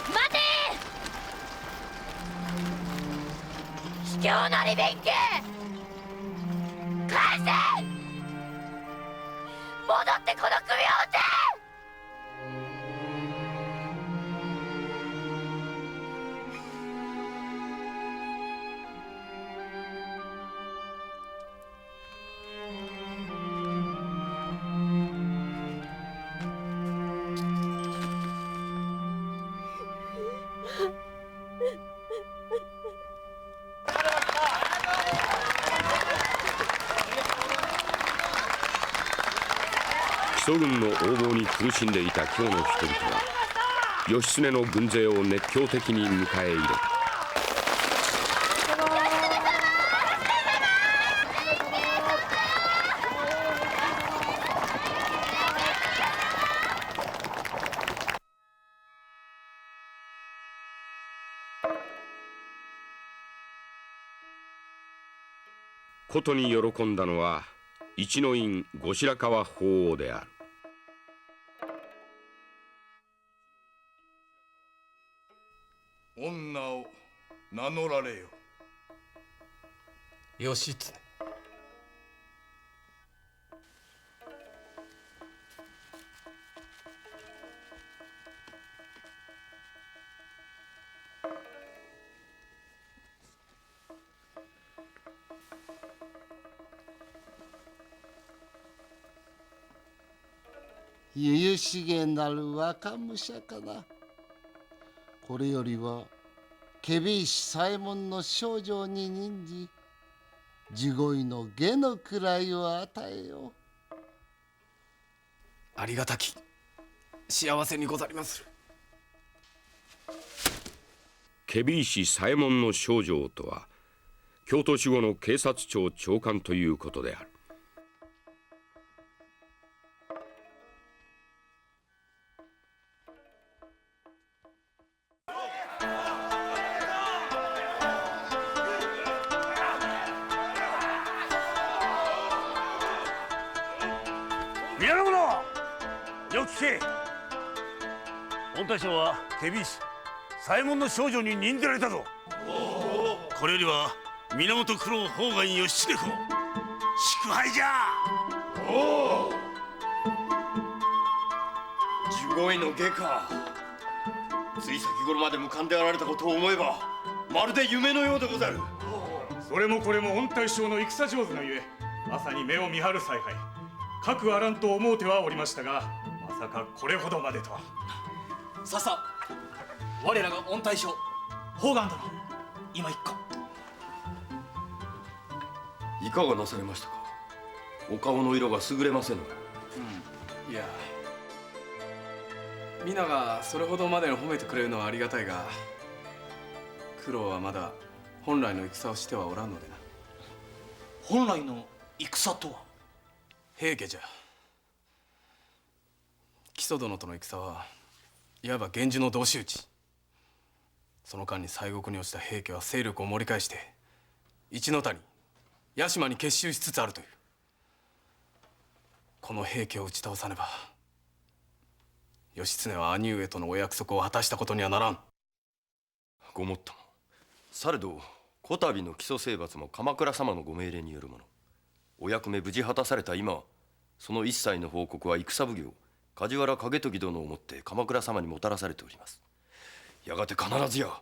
待て！卑怯なり弁慶！返せ！戻ってこの首を打て！木曽軍の横暴に苦しんでいた京の人々は義経の軍勢を熱狂的に迎え入れた。ことに喜んだのは一の院後白河法皇である。女を名乗られよ。義経。ゆゆしげなる若武者かな。これよりは検非違左衛門の少女に任じ地声の下の位を与えよう。ありがたき幸せにござりまする。検非違左衛門の少女とは京都守護の警察庁長官ということである。皆の者よく聞け。御大将は検非違左衛門の少女に任ぜられたぞ。これよりは源九郎宝願義経公祝杯じゃ。おお、地声の下か。つい先頃まで無冠であられたことを思えばまるで夢のようでござる。それもこれも御大将の戦上手がゆえ、まさに目を見張る采配。かくあらんと思うてはおりましたが、まさかこれほどまでとは。ささ我らが御大将宝願殿、今一個。いかがなされましたか。お顔の色が優れませぬ。いや、皆がそれほどまでの褒めてくれるのはありがたいが、九郎はまだ本来の戦をしてはおらんのでな。本来の戦とは。平家じゃ。木曽殿との戦はいわば源氏の同士討ち。その間に西国に落ちた平家は勢力を盛り返して一ノ谷屋島に結集しつつあるという。この平家を打ち倒さねば義経は兄上とのお約束を果たしたことにはならん。ごもっとも。されどこたびの木曽征伐も鎌倉様のご命令によるもの。お役目無事果たされた今、その一切の報告は戦奉行梶原景時殿をもって鎌倉様にもたらされております。やがて必ずや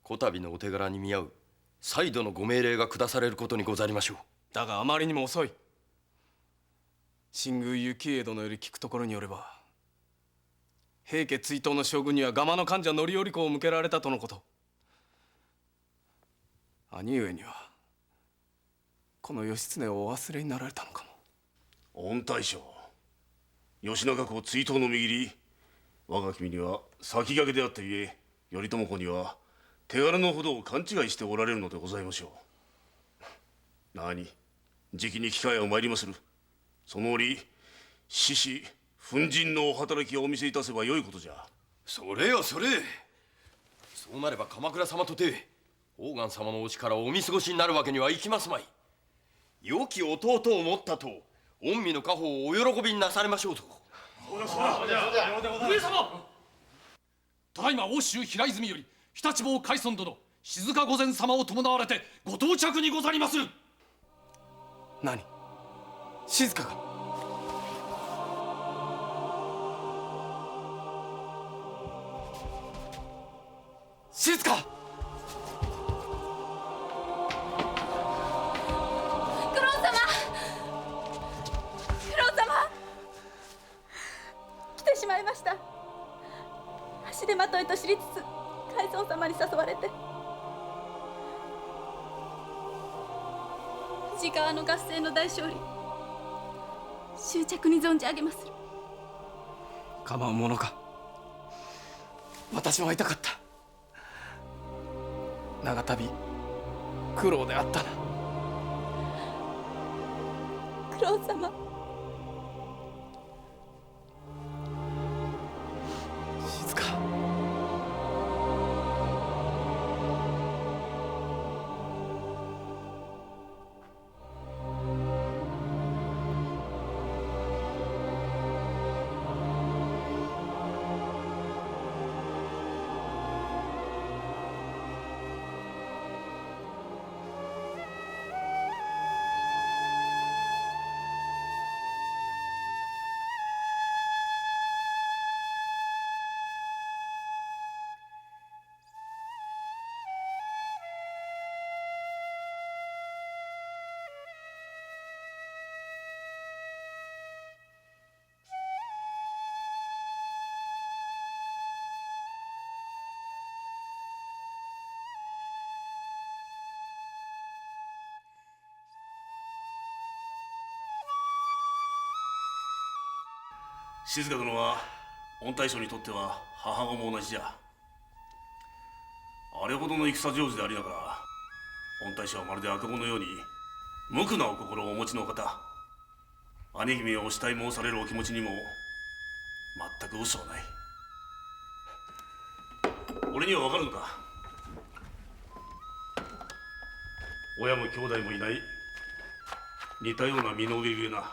こたびのお手柄に見合う再度のご命令が下されることにござりましょう。だがあまりにも遅い。新宮幸家殿より聞くところによれば、平家追討の将軍には蒲の患者範頼公を向けられたとのこと。兄上にはこの義経をお忘れになられたのかも。御大将、義仲公追討の見切り、我が君には先駆けであったゆえ、頼朝公には手柄のほどを勘違いしておられるのでございましょう。何、じきに機会を参りまする。その折志士奮陣のお働きをお見せいたせばよいことじゃ。それよそれ。そうなれば鎌倉様とて宝願様のお力をお見過ごしになるわけにはいきますまい。良き弟を持ったと御身の家宝をお喜びになされましょうと。上様、ただいま欧州平泉より常陸坊海尊殿静御前様を伴われてご到着にござりまする。何、静が。静か。九郎様、九郎様、来てしまいました。足手まといと知りつつ海尊様に誘われて、富士川の合戦の大勝利終着に存じ上げまする。構うものか。私も会いたかった。長旅苦労であったな。九郎様、静か。静殿は御大将にとっては母子も同じじゃ。あれほどの戦上手でありながら、御大将はまるで赤子のように無垢なお心をお持ちのお方。兄君をお慕い申されるお気持ちにも全く嘘はない。俺にはわかるのか。親も兄弟もいない似たような身の上ゆえな。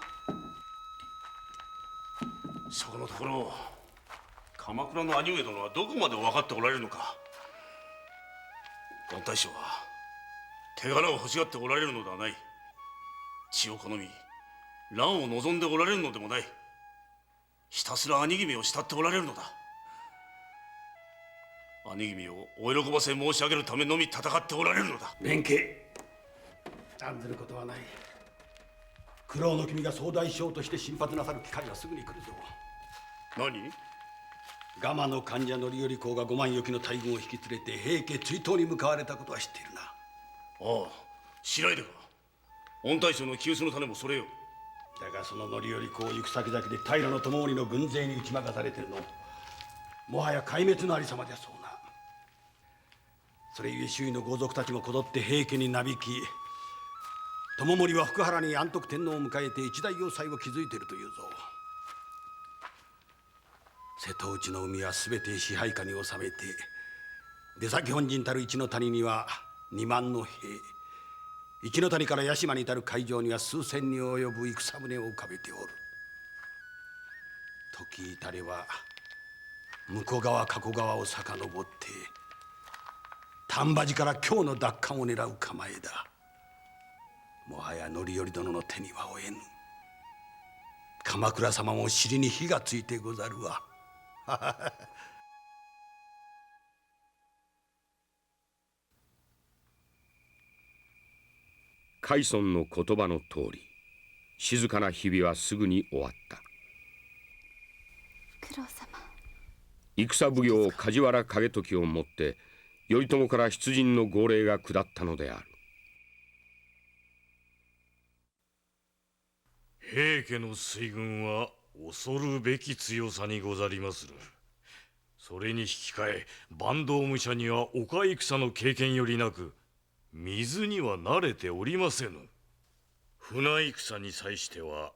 そこのところ鎌倉の兄上殿はどこまで分かっておられるのか。御大将は手柄を欲しがっておられるのではない。血を好み乱を望んでおられるのでもない。ひたすら兄君を慕っておられるのだ。兄君をお喜ばせ申し上げるためのみ戦っておられるのだ。弁慶、案ずることはない。苦労の君が総大将として進発なさる機会はすぐに来るぞ。何？ガマの患者範頼公が5万余機の大軍を引き連れて平家追討に向かわれたことは知っているな。ああ、白井でか。御大将の急須の種もそれよ。だがその範頼公行く先々で平知盛の軍勢に打ち負かされてるのもはや壊滅のありさまでそうな。それゆえ周囲の豪族たちもこぞって平家になびき、知盛は福原に安徳天皇を迎えて一大要塞を築いているというぞ。瀬戸内の海はすべて支配下に収めて、出先本陣たる一の谷には2万の兵、一の谷から屋島に至る海上には数千に及ぶ戦船を浮かべておる。時至れば向川加古川を遡って丹波寺から京の奪還を狙う構えだ。もはや範頼殿の手には負えぬ。鎌倉様も尻に火がついてござるわ。海尊の言葉の通り、静かな日々はすぐに終わった。九郎様。戦奉行梶原景時をもって頼朝から出陣の号令が下ったのである。平家の水軍は恐るべき強さにござりまする。それに引き換え坂東武者には岡戦の経験よりなく、水には慣れておりませぬ。船戦に際しては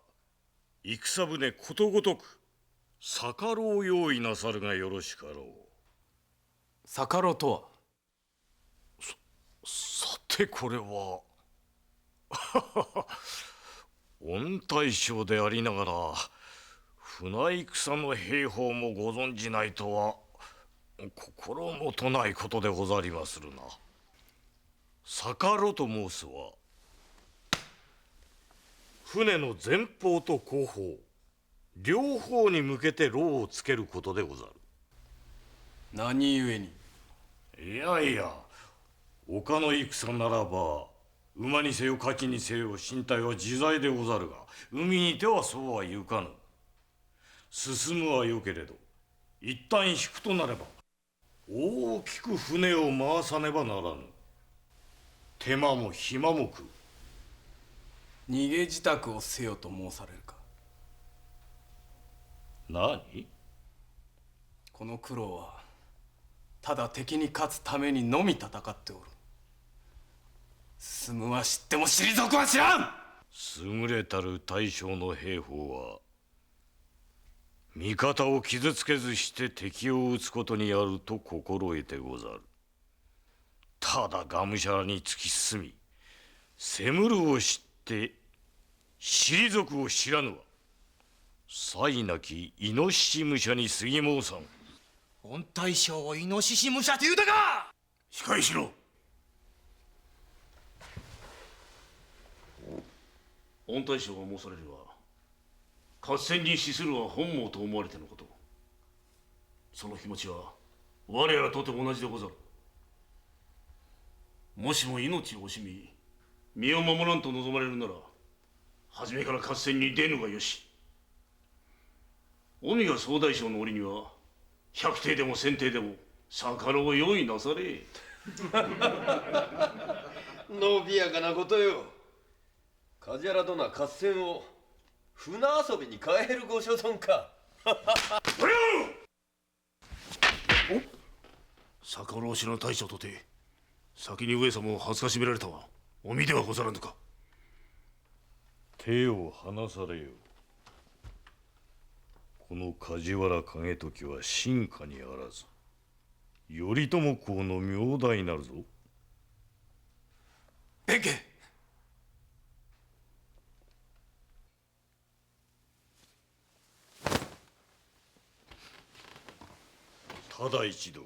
戦船ことごとく逆艪を用意なさるがよろしかろう。逆艪とは？さてこれは御大将でありながら船戦の兵法もご存じないとは心もとないことでござりまするな。逆艪と申すは船の前方と後方両方に向けて櫓をつけることでござる。何故に？いやいや、他の戦ならば馬にせよ火器にせよ身体は自在でござるが、海にてはそうはゆかぬ。進むはよけれど一旦引くとなれば大きく船を回さねばならぬ。手間も暇も食う。逃げ支度をせよと申されるか。何？この九郎はただ敵に勝つためにのみ戦っておる。進むは知っても退くは知らん。優れたる大将の兵法は味方を傷つけずして敵を討つことにあると心得てござる。ただがむしゃらに突き進み攻むるを知って退くを知らぬは才なきイノシシ武者に過ぎ申さん。御大将をイノシシ武者と言うたか！控えしろ。御大将が申されるは合戦に資するは本望と思われてのこと。その気持ちは我らとて同じでござる。もしも命を惜しみ身を守らんと望まれるなら初めから合戦に出ぬがよし。臣が総大将の折には百艇でも千艇でも逆艪を用意なされ。のびやかなことよ。梶原殿は合戦を船遊びに変えるご所存か。逆浪士の大将とて先に上様を恥ずかしめられたはお身ではござらぬか。手を離されよ。この梶原景時は臣下にあらず頼朝公の名代なるぞ。弁慶、ただ一度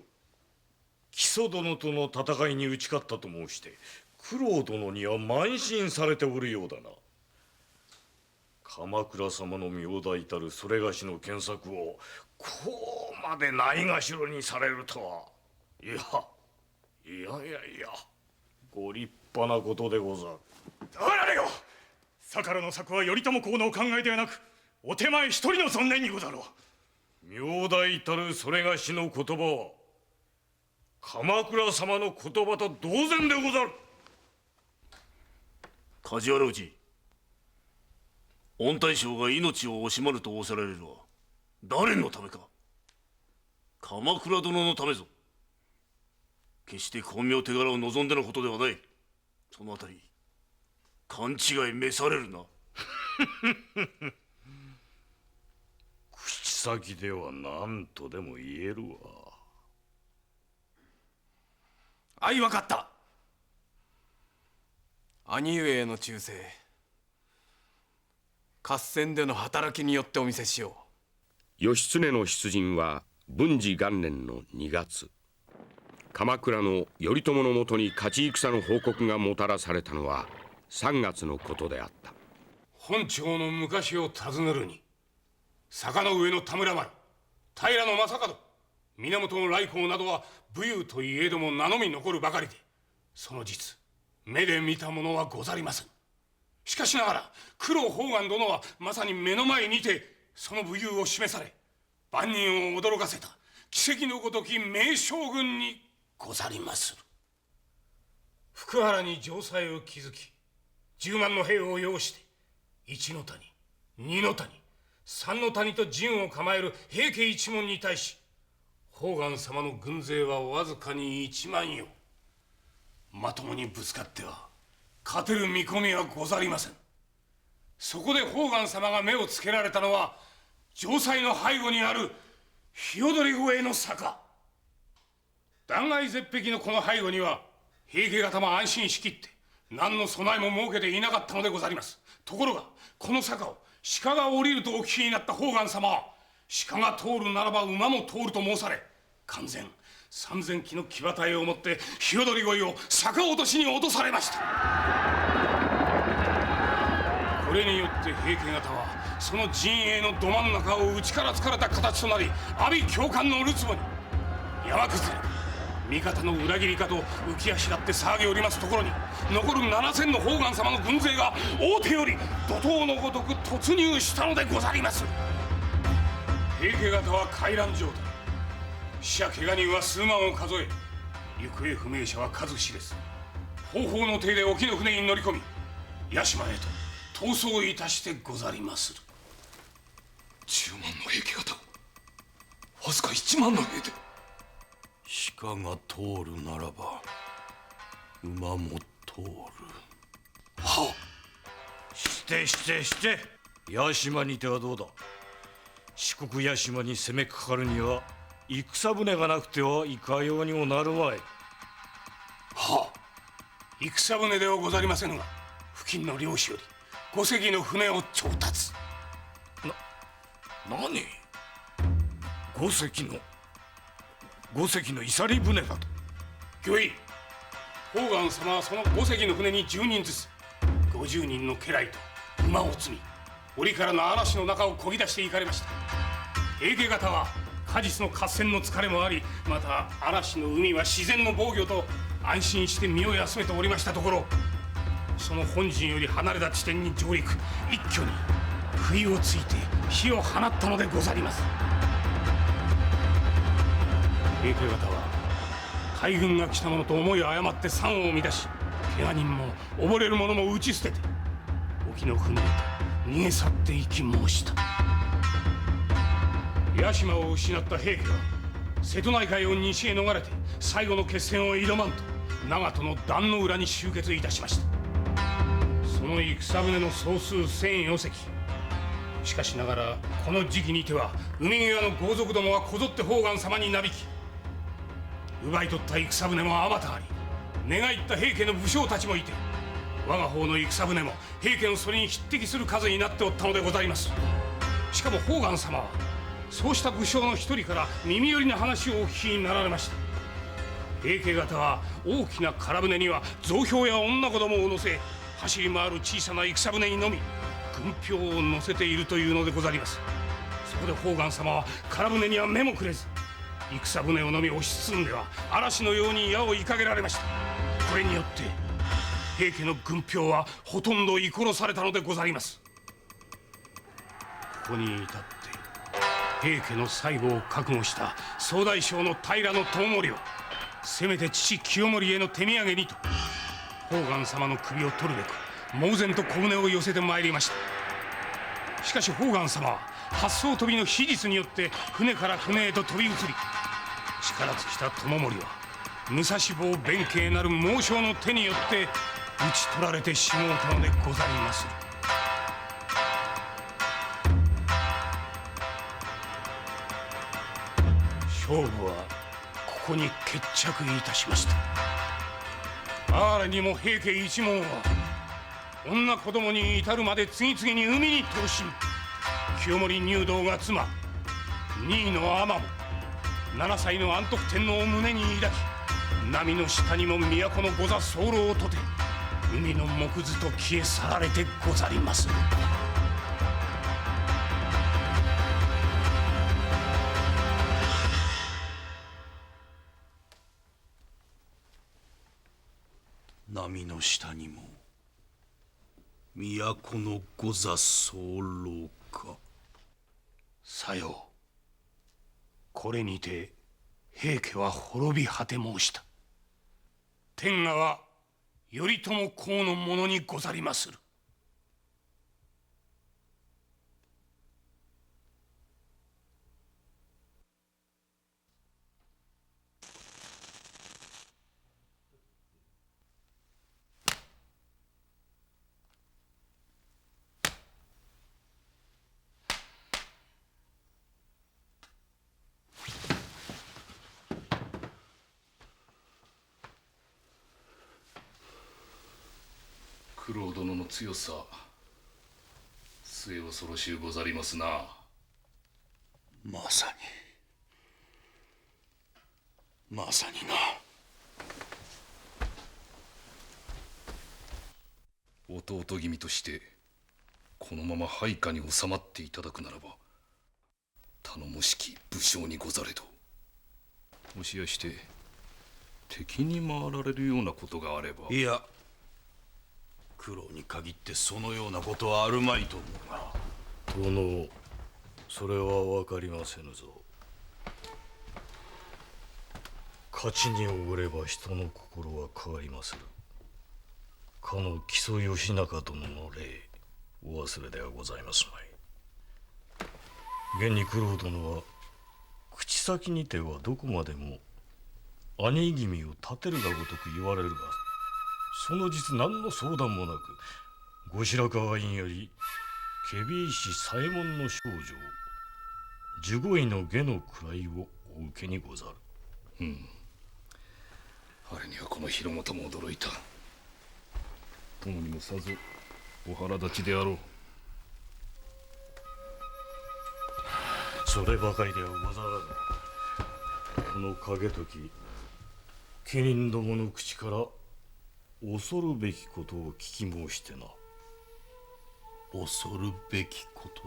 木曽殿との戦いに打ち勝ったと申して九郎殿には慢心されておるようだな。鎌倉様の名代たるそれがしの検索をこうまでないがしろにされるとは、いやご立派なことでござる。黙られよ。逆らの策は頼朝公のお考えではなくお手前一人の存念にござろう。名代たるそれがしの言葉は鎌倉様の言葉と同然でござる。梶原氏、御大将が命を惜しまぬと仰せられるのは誰のためか。鎌倉殿のためぞ。決して功名手柄を望んでのことではない。そのあたり勘違い召されるな。口先では何とでも言えるわ。分かった。兄上への忠誠、合戦での働きによってお見せしよう。義経の出陣は文治元年の2月、鎌倉の頼朝のもとに勝ち戦の報告がもたらされたのは3月のことであった。本朝の昔を尋ねるに、坂の上の田村丸、平将門、源頼光などは武勇といえども名のみ残るばかりで、その実目で見たものはござりません。しかしながら九郎判官殿はまさに目の前にてその武勇を示され、万人を驚かせた奇跡のごとき名将軍にござりまする。福原に城塞を築き、10万の兵を擁して一の谷、二の谷、三の谷と陣を構える平家一門に対し、判官様の軍勢はわずかに1万よ。まともにぶつかっては勝てる見込みはござりません。そこで判官様が目をつけられたのは、城塞の背後にある日踊り越えの坂。断崖絶壁のこの背後には平家方も安心しきって何の備えも設けていなかったのでござります。ところがこの坂を鹿が降りるとお聞きになった判官様は、鹿が通るならば馬も通ると申され、完全3000騎の騎馬隊をもって日踊り越えを坂落としに落とされました。これによって平家方はその陣営のど真ん中を内から突かれた形となり、阿鼻教官のるつぼに山崩れ、味方の裏切りかと浮き足立って騒ぎおりますところに、残る7000の判官様の軍勢が大手より怒涛のごとく突入したのでござります。平家方は回覧状態、死者怪我人は数万を数え、行方不明者は数知れず、方法の手で沖の船に乗り込み、屋島へと逃走いたしてござりまする。10万の平家方、わずか1万の兵で。鹿が通るならば馬も通る。はっ。して屋島にてはどうだ。四国屋島に攻めかかるには戦船がなくてはいかようにもなるわい。はあ、戦船ではござりませぬが、付近の漁師より5隻の船を調達。何？5隻の漁り船だと。御意、判官様はその5隻の船に10人ずつ50人の家来と馬を積み、折からの嵐の中を漕ぎ出して行かれました。平家方は過日の合戦の疲れもあり、また嵐の海は自然の防御と安心して身を休めておりましたところ、その本陣より離れた地点に上陸、一挙に不意をついて火を放ったのでござります。平家方は大軍が来たものと思い誤って山を乱し、怪我人も溺れる者も打ち捨てて沖の船へと逃げ去っていき申した。屋島を失った平家は瀬戸内海を西へ逃れて最後の決戦を挑まんと長門の壇の浦に集結いたしました。その戦船の総数1004隻。しかしながらこの時期にては海際の豪族どもはこぞって宝願様になびき、奪い取った戦船もあまたあり、寝返った平家の武将たちもいて、我が方の戦船も平家のそれに匹敵する数になっておったのでございます。しかも宝願様はそうした武将の一人から耳寄りな話をお聞きになられました。平家方は大きな空船には増票や女子供を乗せ、走り回る小さな戦船にのみ軍票を乗せているというのでございます。そこで宝願様は空船には目もくれず、戦船をのみ押し包んでは嵐のように矢を射かけられました。これによって平家の軍票はほとんど射殺されたのでございます。ここに至って平家の最後を覚悟した総大将の平知盛は、せめて父清盛への手土産にと宝願様の首を取るべく猛然と小舟を寄せてまいりました。しかし宝願様は八艘飛びの秘術によって船から船へと飛び移り、力尽きた知盛は武蔵坊弁慶なる猛将の手によって討ち取られてしもうたのでございまする。勝負はここに決着いたしました。あれにも平家一門は女子供に至るまで次々に海に投進。清盛入道が妻、二位の尼も7歳の安徳天皇を胸に抱き、波の下にも都の御座候をとて海の木図と消え去られてござります。波の下にも都の御座候か。さよう。これにて平家は滅び果て申した。天下は頼朝公のものにござりまする。九郎殿の強さ、末恐ろしゅうござりますな。まさにな。弟君としてこのまま配下に収まっていただくならば頼もしき武将にござれど、もしやして敵に回られるようなことがあれば。いや、九郎に限ってそのようなことはあるまいと思うが。殿、それは分かりませぬぞ。勝ちにおごれば人の心は変わりまする。かの木曽義仲殿の礼、お忘れではございますまい。現に九郎殿は口先にてはどこまでも兄君を立てるがごとく言われるが、その実何の相談もなく、後白河院より検非違使左衛門の少女15位の下の位をお受けにござる。あれにはこの広元も驚いた。殿にもさぞお腹立ちであろう。そればかりではござらぬ。この景時、家人どもの口から恐るべきことを聞き申してな。恐るべきこと？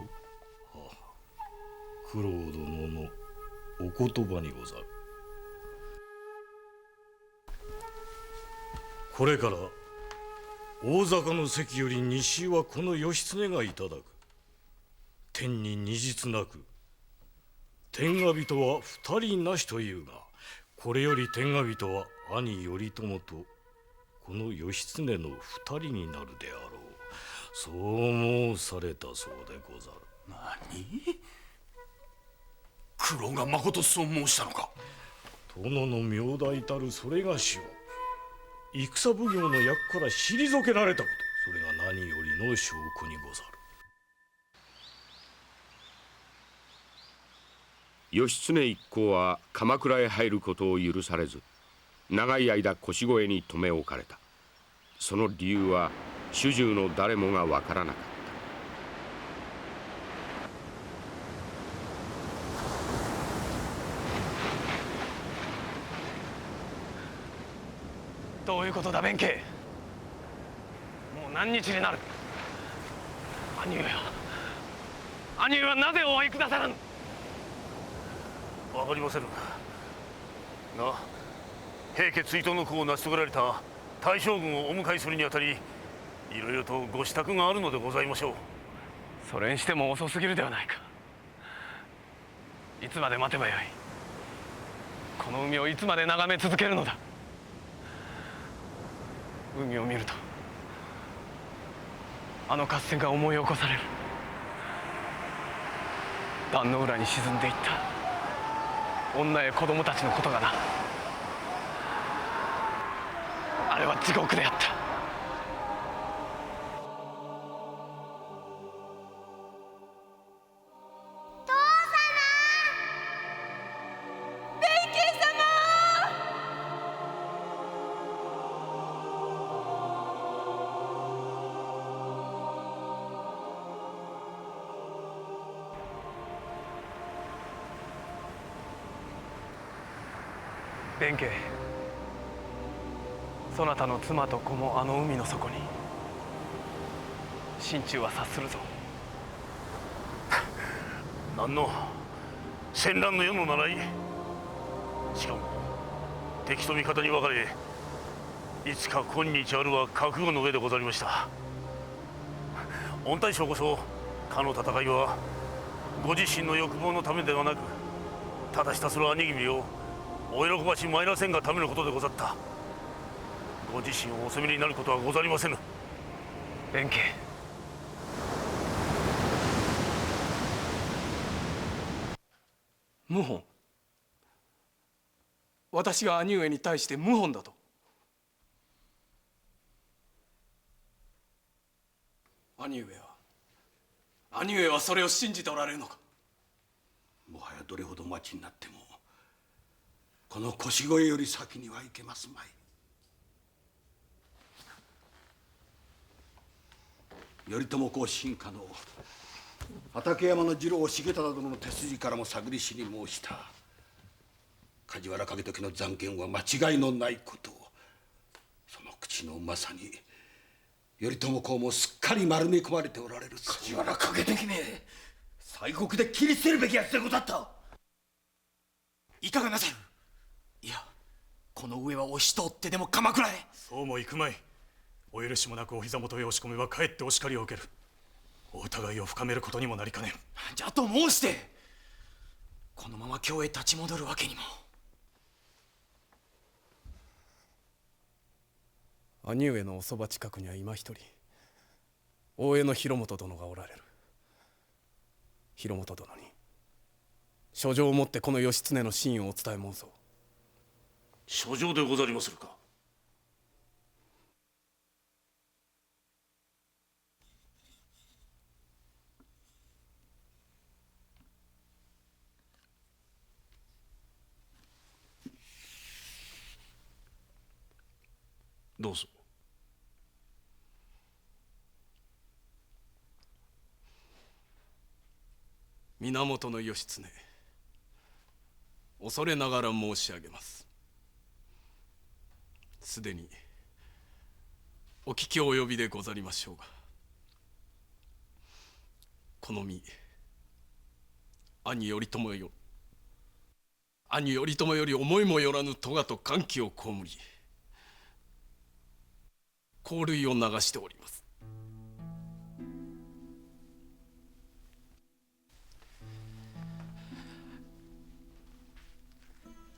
九郎殿のお言葉にござる。これから大坂の関より西はこの義経がいただく。天に二日なく天下人は二人なしというが、これより天下人は兄頼朝とこの義経の二人になるであろう。そう申されたそうでござる。何？九郎がまことそう申したのか。殿の名代たるそれがしを戦奉行の役から退けられたこと、それが何よりの証拠にござる。義経一行は鎌倉へ入ることを許されず、長い間腰越に留め置かれた。その理由は主従の誰もがわからなかった。どういうことだ弁慶。もう何日になる。兄上はなぜお会いくださらぬ。わかりませぬが、平家追討の功を成し遂げられた大将軍をお迎えするにあたり、いろいろとご支度があるのでございましょう。それにしても遅すぎるではないか。いつまで待てばよい。この海をいつまで眺め続けるのだ。海を見るとあの合戦が思い起こされる。壇の浦に沈んでいった女や子供たちのことがな。あれは地獄であった。弁慶、そなたの妻と子もあの海の底に。心中は察するぞ。何の戦乱の世の習い。しかも敵と味方に分かれ、いつか今日あるは覚悟の上でござりました。御大将こそかの戦いはご自身の欲望のためではなく、ただひたすら兄君をお喜ばし参らせんがためのことでござった。ご自身をお責めになることはござりませぬ。弁慶、謀反。私が兄上に対して謀反だと。兄上はそれを信じておられるのか。もはやどれほど待ちになってもこの腰越より先には行けますまい。頼朝公臣下の畠山の次郎重忠殿の手筋からも探りしに申した。梶原景時の残言は間違いのないこと。その口のうまさに頼朝公もすっかり丸め込まれておられる。梶原景時め、西国で切り捨てるべきやつでござった。いかがなさる。いや、この上は押し通ってでも鎌倉へ。そうもいくまい。お許しもなくお膝元へ押し込めばかえってお叱りを受ける。お疑いを深めることにもなりかねん。じゃと申してこのまま京へ立ち戻るわけにも。兄上のおそば近くには今一人大江の広元殿がおられる。広元殿に書状を持ってこの義経の真意をお伝え申そう。書状でござりまするか。どうぞ。源義経、恐れながら申し上げます。すでにお聞き及びでござりましょうが、この身兄頼朝より思いもよらぬ咎と奸気を被り香類を流しております。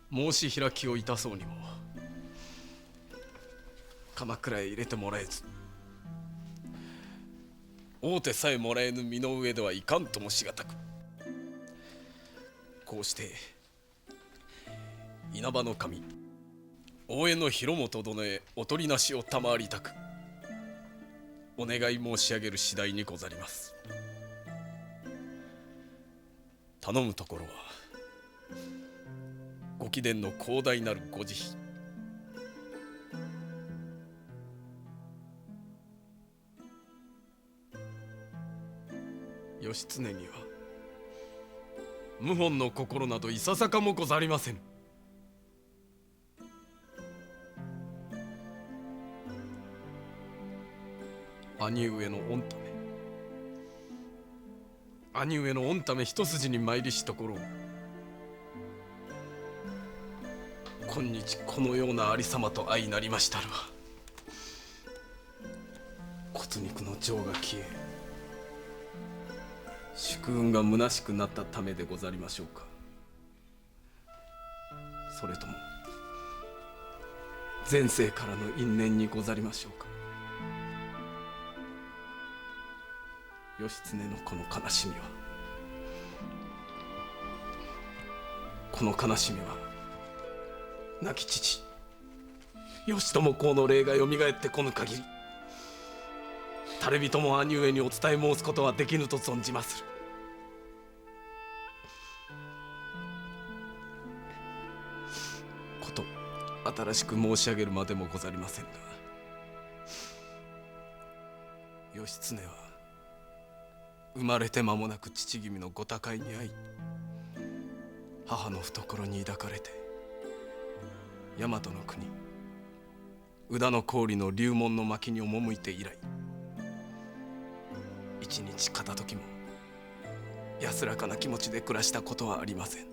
申し開きをいたそうにも鎌倉へ入れてもらえず、大手さえもらえぬ身の上ではいかんともしがたく、こうして稲葉の神大江の広元殿へお取りなしを賜りたくお願い申し上げる次第にござります。頼むところはご貴殿の広大なるご慈悲。義経には謀反の心などいささかもござりませぬ。兄上の御ため一筋に参りしところを今日このようなありさまと相なりましたるは骨肉の情が消え祝運が虚しくなったためでござりましょうか、それとも前世からの因縁にござりましょうか。義経のこの悲しみは亡き父義朝公の霊がよみがえってこぬ限り誰人も兄上にお伝え申すことはできぬと存じまする。こと新しく申し上げるまでもござりませんが、義経は生まれて間もなく父君のご他界に遭い母の懐に抱かれて大和の国宇田の郡の龍門の巻に赴いて以来一日片時も安らかな気持ちで暮らしたことはありません。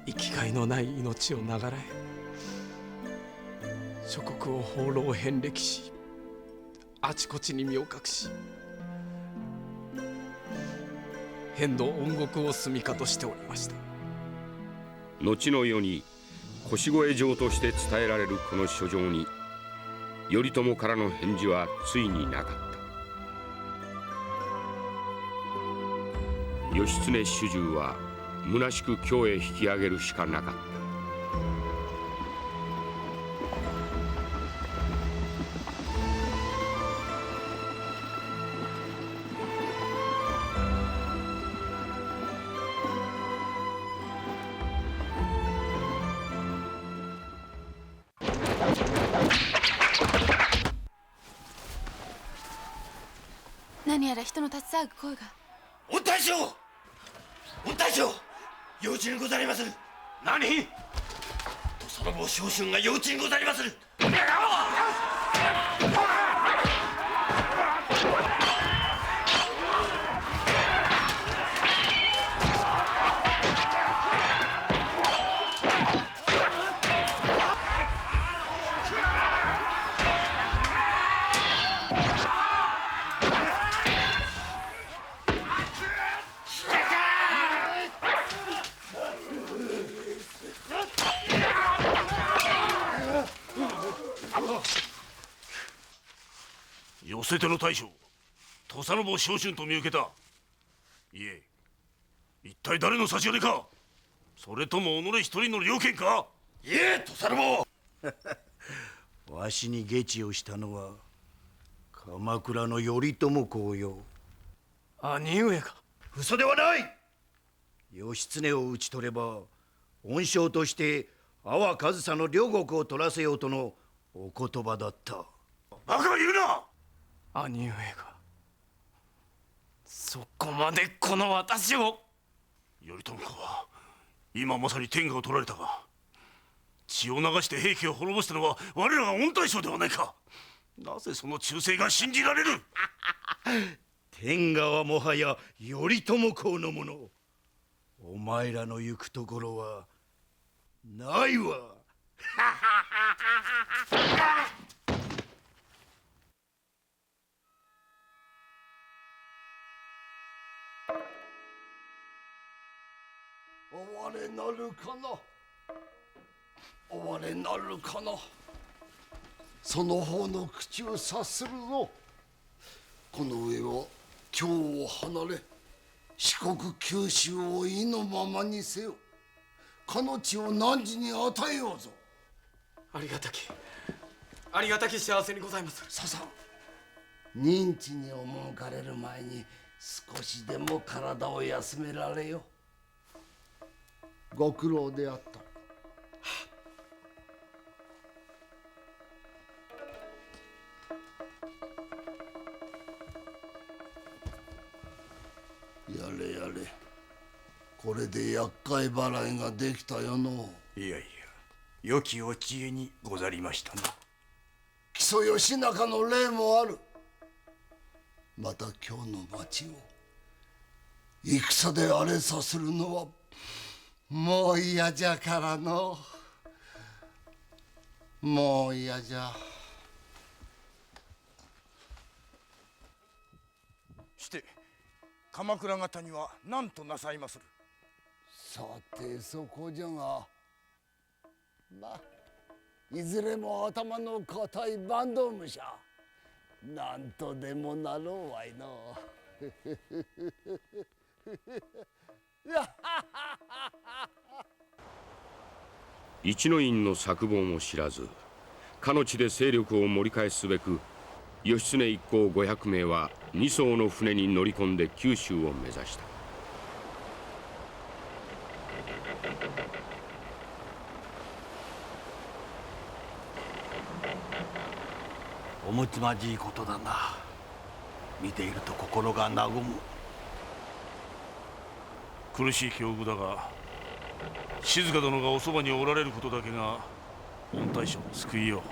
生きがいのない命を長らえ諸国を放浪遍歴しあちこちに身を隠し変動恩国を住みかとしておりました。後の世に腰越状として伝えられるこの書状に頼朝からの返事はついになかった。義経主従は虚しく京へ引き上げるしかなかった。何やら人の立ち騒ぐ声が。御大将幼稚にござりまする。何？土佐の坊将軍が幼稚にござりまする。寄せ手の大将土佐の坊将軍と見受けた。いえ、一体誰の差し金か、それとも己一人の了見か。いえ、土佐の坊わしに下知をしたのは鎌倉の頼朝公よ。兄上が。嘘ではない。義経を討ち取れば恩賞として阿波上総の両国を取らせようとのお言葉だった。バカ言うな。兄上がそこまでこの私を。頼朝公は今まさに天下を取られたが、血を流して平家を滅ぼしたのは我らが御大将ではないか。なぜその忠誠が信じられる。天下はもはや頼朝公のもの。お前らの行くところはないわ。哀れなるかな、哀れなるかな。その方の口を察するぞ。この上は京を離れ四国九州を意のままにせよ。かの地を汝に与えようぞ。ありがたき幸せにございます。ささ認知に赴かれる前に少しでも体を休められよ。ご苦労であった。やれやれ、これで厄介払いができたよの。いやいや、良きお知恵にござりましたな。木曽義仲の例もある。また今日の町を戦で荒れさせるのはもう嫌じゃからの。もう嫌じゃ。して鎌倉方には何となさいまする。さてそこじゃが、まあいずれも頭の固い坂東武者。なんとでもなろうわいの。一の院の策謀も知らず、かの地で勢力を盛り返すべく、義経一行500名は2艘の船に乗り込んで九州を目指した。おむつまじいことだな。見ていると心が和む。苦しい境遇だが、静殿がおそばにおられることだけが御大将の救いよ。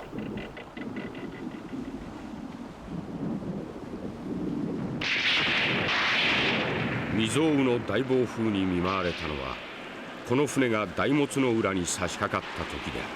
未曾有の大暴風に見舞われたのは、この船が大物の裏に差し掛かった時である。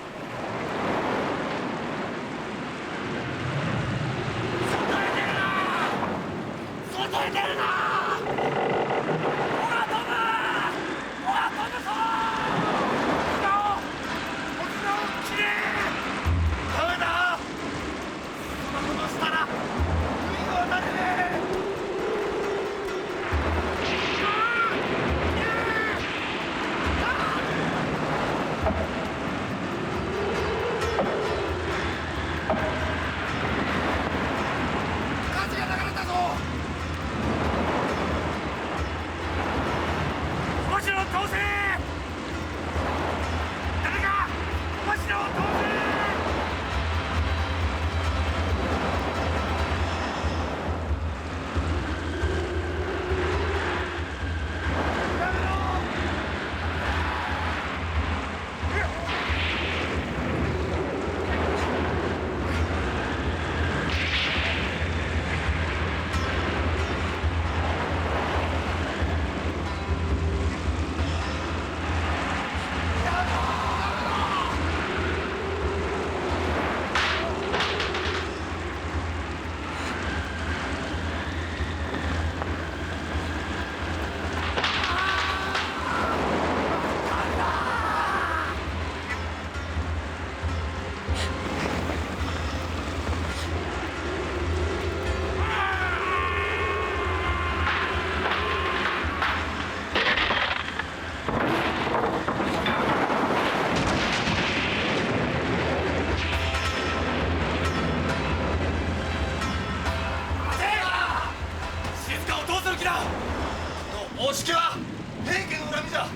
お式は平家の恨みじゃ。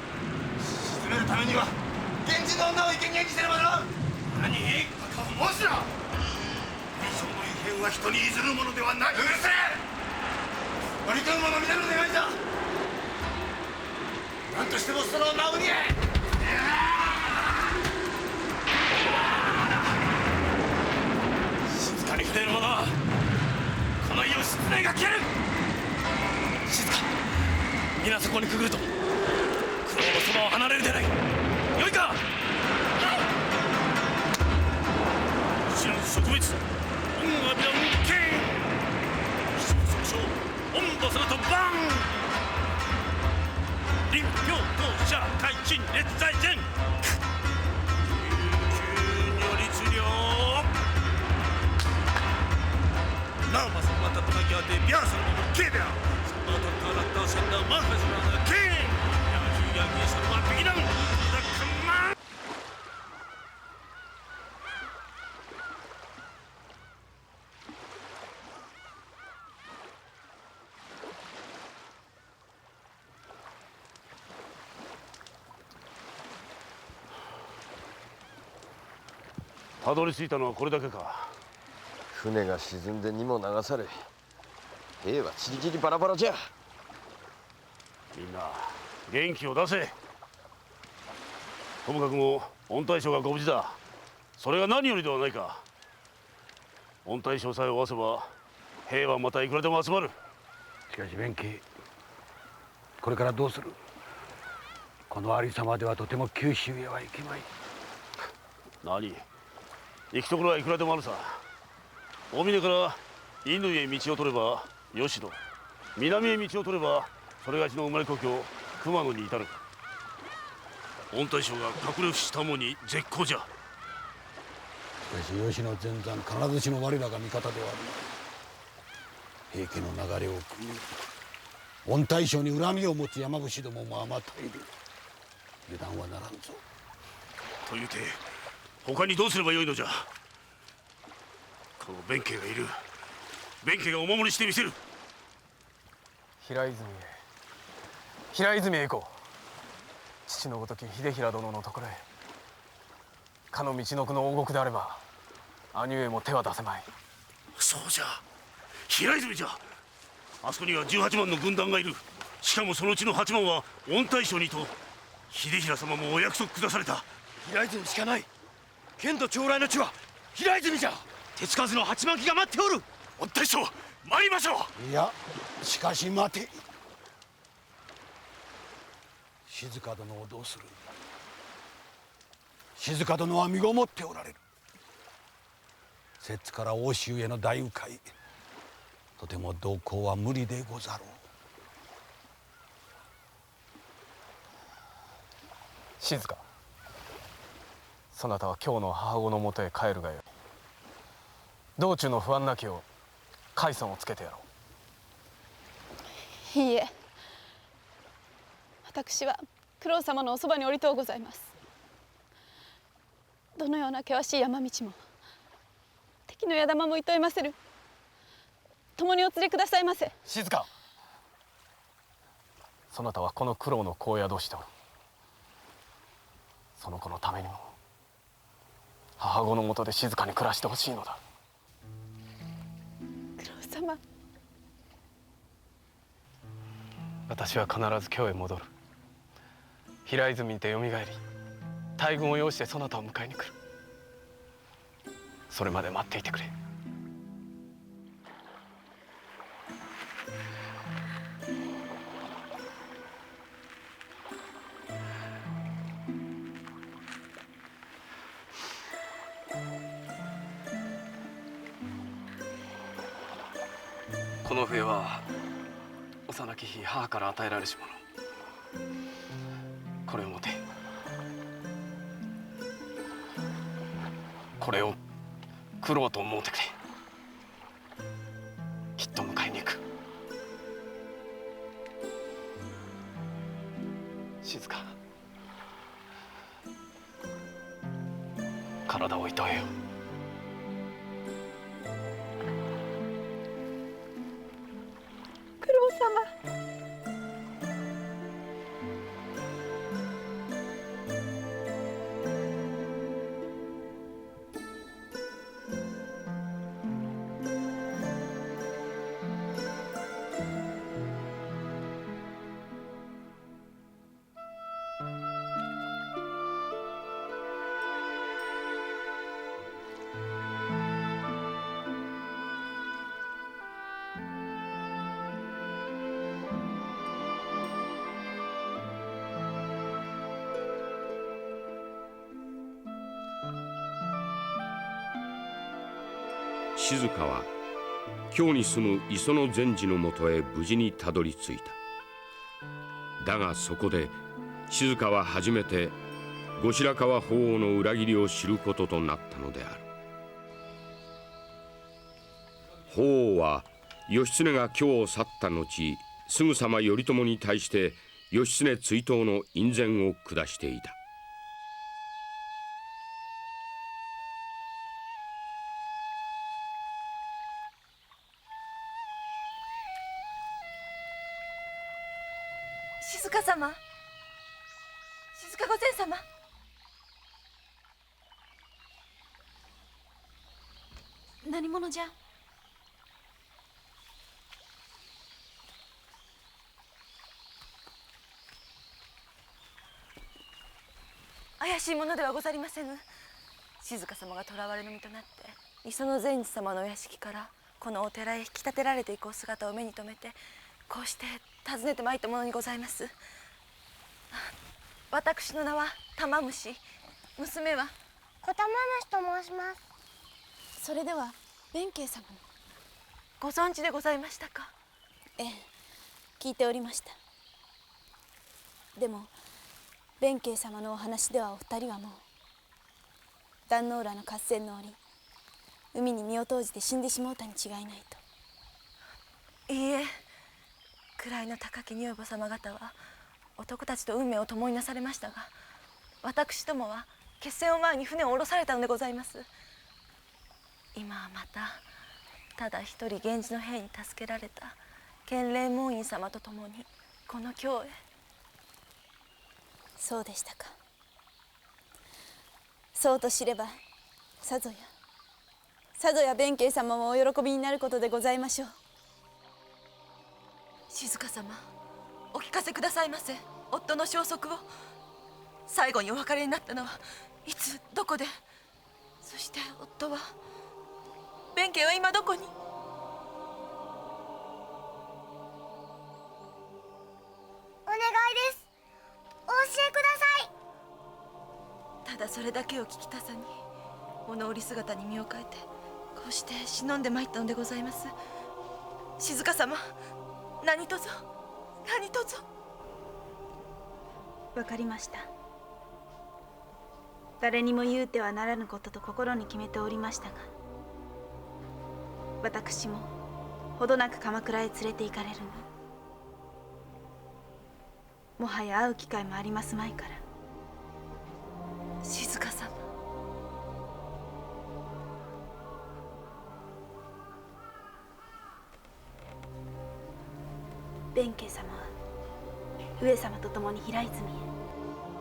沈めるためには源氏の女を生贄にせねばならん。何バカを申すな。大将の意見は人に譲るものではない。うるせえ。取り組む者皆の願いじゃ。何としてもその女を売りへ。静かに触れる者はこの義経が消える。静か、皆そこにくぐると九郎のそばを離れるでない。よいか。知らぬ植物恩阿弥陀無権一無即将恩母様とバン臨氷校舎海進列在前如律令ラーマ様またとなきあてビャーさんの刑である。たどり着いたのはこれだけか。船が沈んで荷も流され、兵はちりぢりバラバラじゃ。みんな元気を出せ。ともかくも御大将がご無事だ。それが何よりではないか。御大将さえ追わせば兵はまたいくらでも集まる。しかし弁慶、これからどうする？このありさまではとても九州へは行けまい。何、行くところはいくらでもあるさ。大峰から乾へ道を取れば吉野、南へ道を取ればそれがしの生まれ故郷熊野に至る。御大将が隠れ伏したもに絶好じゃ。しかし吉野前山必ずしも我らが味方ではあるまい。平家の流れを組み、御大将に恨みを持つ山伏どももあまたいる。油断はならんぞ。というて他にどうすればよいのじゃ。この弁慶がいる。弁慶がお守りしてみせる。平泉へ行こう。父のごとき秀衡殿のところへ。かの道のくの王国であれば兄上も手は出せまい。そうじゃ、平泉じゃ。あそこには18万の軍団がいる。しかもそのうちの8万は御大将にと秀衡様もお約束下された。平泉しかない。剣と将来の地は平泉じゃ。手つかずの8万騎が待っておる。御大将、参りましょう。いや、しかし待て。静殿をどうする？静殿は身ごもっておられる。摂津から奥州への大迂回、とても同行は無理でござろう。静、そなたは今日の母子のもとへ帰るがよい。道中の不安なきを海尊をつけてやろいいえ、私は九郎様のおそばにおりとうございます。どのような険しい山道も敵の矢玉もいとえませる。共にお連れくださいませ。静、そなたはこの九郎の子を宿しておる。その子のためにも母子のもとで静かに暮らしてほしいのだ。九郎様、私は必ず京へ戻る。平泉にてよみがえり、大軍を擁してそなたを迎えに来る。それまで待っていてくれ。この笛は幼き日母から与えられしもの。これを持て。これを九郎と思うてくれ。きっと迎えに行く。静、体をいとえよ。九郎様。静は京に住む磯野禅師のもとへ無事にたどり着いた。だがそこで静は初めて後白河法皇の裏切りを知ることとなったのである。法皇は義経が京を去った後、すぐさま頼朝に対して義経追討の院宣を下していた。静様、静御前様。何者じゃ。怪しいものではござりませぬ。静様が囚われの身となって磯野善治様のお屋敷からこのお寺へ引き立てられていくお姿を目に留めて、こうして訪ねてまいったものにございます。私の名は玉虫、娘は小玉虫と申します。それでは弁慶様のご存知でございましたか。ええ、聞いておりました。でも弁慶様のお話ではお二人はもう壇ノ浦の合戦の折海に身を投じて死んでしまうたに違いないと。いいえ、位の高き女房様方は男たちと運命を共になされましたが、私どもは決戦を前に船を降ろされたのでございます。今はまただ一人源氏の兵に助けられた建礼門院様と共にこの京へ。そうでしたか。そうと知ればさぞや弁慶様もお喜びになることでございましょう。静様、お聞かせくださいませ。夫の消息を。最後にお別れになったのはいつどこで、そして夫は、弁慶は今どこに。お願いです。お教えください。ただそれだけを聞きたさに物売り姿に身を変えてこうして忍んで参ったのでございます。静様、何とぞ何とぞ。わかりました。誰にも言うてはならぬことと心に決めておりましたが、私もほどなく鎌倉へ連れて行かれるの。もはや会う機会もありますまいから。静様、弁慶様は上様と共に平泉へ。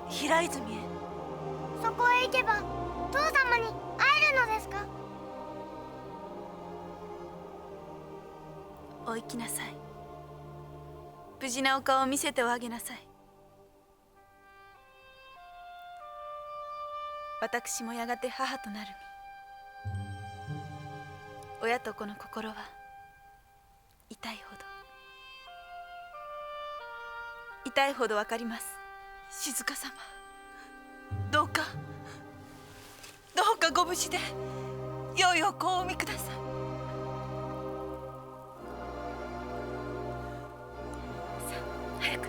平泉へ。そこへ行けば父様に会えるのですか。お行きなさい。無事なお顔を見せておあげなさい。私もやがて母となる身。親と子の心は痛いほどわかります。静様、どうかご無事で良いお子をお産みください。早く。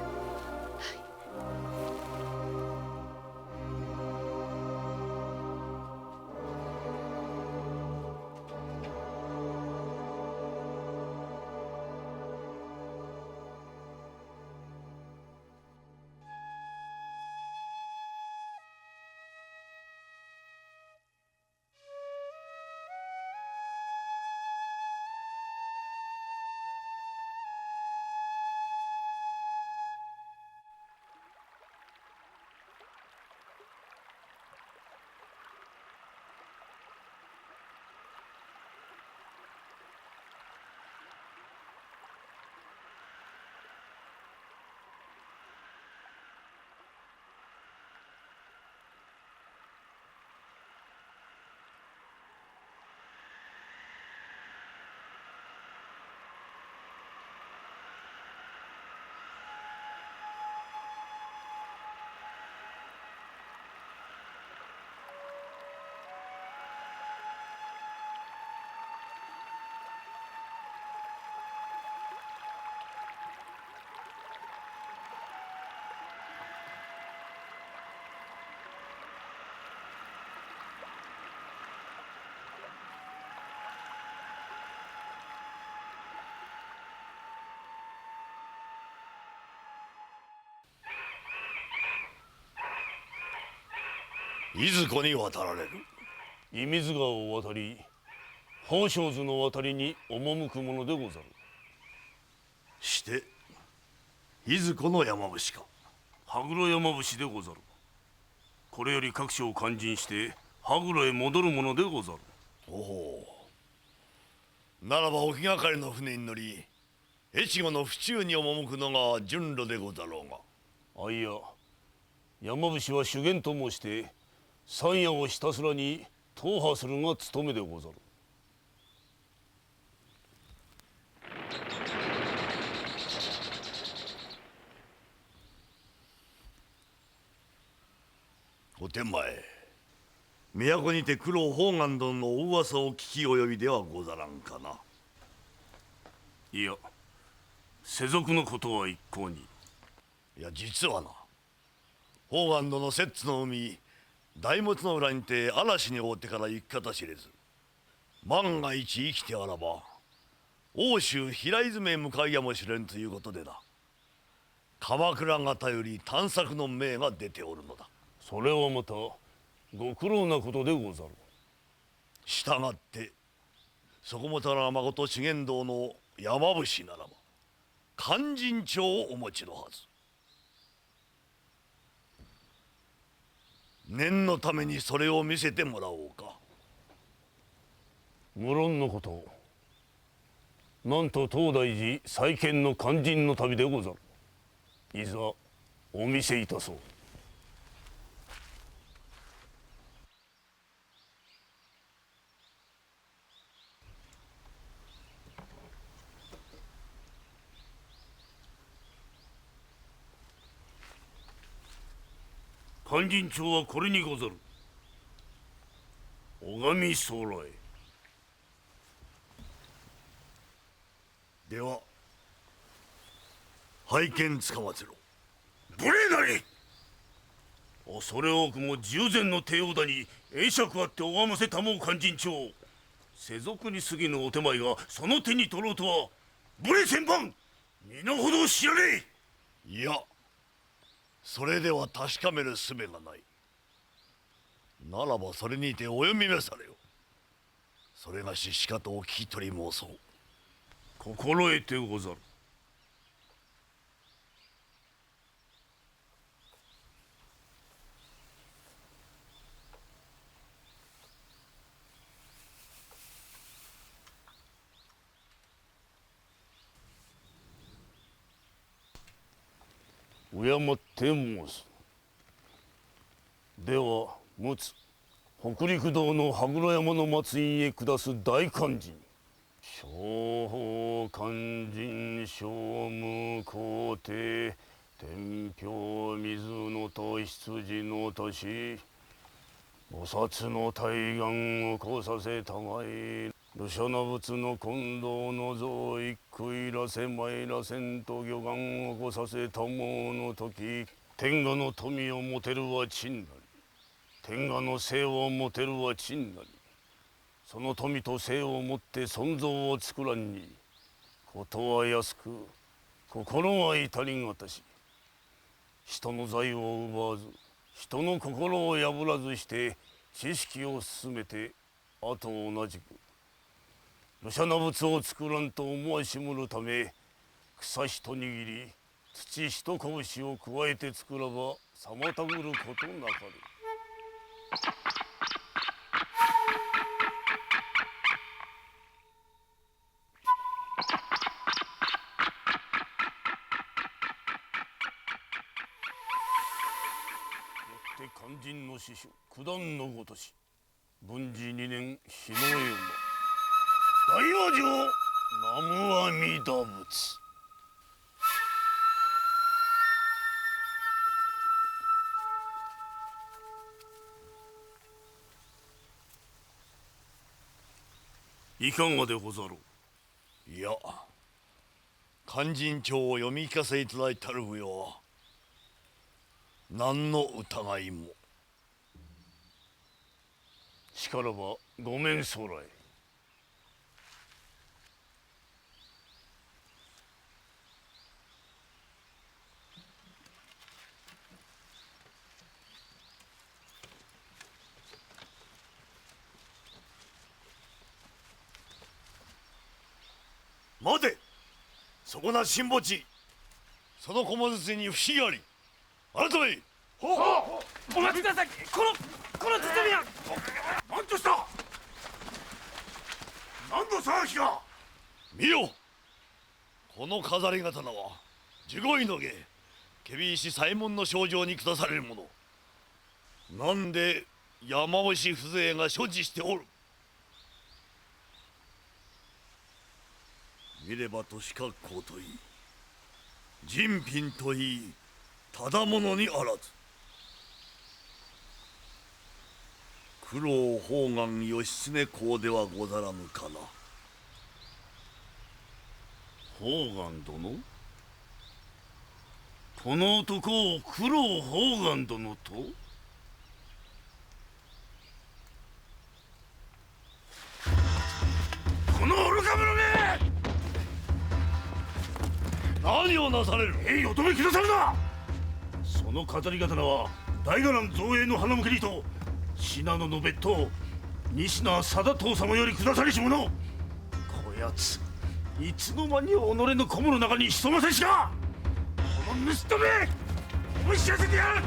いずこに渡られる？射水川を渡り宝生図の渡りに赴くものでござる。していずこの山伏か？羽黒山伏でござる。これより各所を勧進して羽黒へ戻るものでござる。おお、ならば沖がかりの船に乗り越後の府中に赴くのが順路でござろうが。あいや、山伏は修験と申して山野をひたすらに踏破するが務めでござる。お天前、都にて九郎宝願殿のお噂を聞き及びではござらんかな。いや、世俗のことは一向に。いや、実はな、宝願殿摂津の海大物の裏にて嵐に遭ってから行き方知れず、万が一生きてあらば奥州平泉へ向かいやもしれんということでな、鎌倉方より探索の命が出ておるのだ。それはまたご苦労なことでござる。したがってそこもたらまこと資源道の山伏ならば勧進帳をお持ちのはず。念のためにそれを見せてもらおうか。無論のこと、なんと東大寺再建の勧進の旅でござる。いざお見せいたそう。勧進帳はこれにござる。拝み候え。では拝見つかまつろ。無礼なり。恐れ多くも従前の帝王だに会釈あって拝ませたもう勧進帳。世俗に過ぎぬお手前がその手に取ろうとは無礼千番。皆ほど知られい。いや、それでは確かめる術がない。ならばそれにてお読み召されよ。それがししかとお聞き取り申そう。心得てござる。敬って申す。では陸奥北陸道の羽黒山の松院へ下す大勧進。小法勧進聖武皇帝天平水のと羊の年菩薩の大願をこさせたまえ。盧舎那仏の金堂の像一句いらせまいらせんと魚願をこさせたもの時、天下の富を持てるは陳なり、天下の生を持てるは陳なり、その富と生をもって存像を作らんに、ことは安く心は至りがたし、人の財を奪わず人の心を破らずして知識を進めて、あと同じく盧舎那仏を作らんと思わしむるため、草一握り土一拳を加えて作らば妨ぐることなかれ。よって肝心の師匠九段のごとし文治2年日の絵馬大和城南無阿弥陀仏。いかがでござろう。いや、勧進帳を読み聞かせいただいたる上は何の疑いも。しからばごめんそらえ。待て、そこな辛抱地、その駒筒に不思議あり。改め。お待ちください。この包みは何とした。何の騒ぎか。見よ、この飾り刀は十五位の芸、検非違使左衛門の賞状に下されるもの。なんで山押風情が所持しておる。見れば年格好といい、人品といい、ただものにあらず。九郎宝願義経公ではござらぬかな。宝願殿、この男を九郎宝願殿と。この愚か者め、何をなされる。乙女下さるな。その飾り刀は大伽藍造営の花向けにと信濃の別当西名貞藤様より下されし者。こやついつの間に己の小物の中に潜ませしか。この盗人め、思い知らせてやる。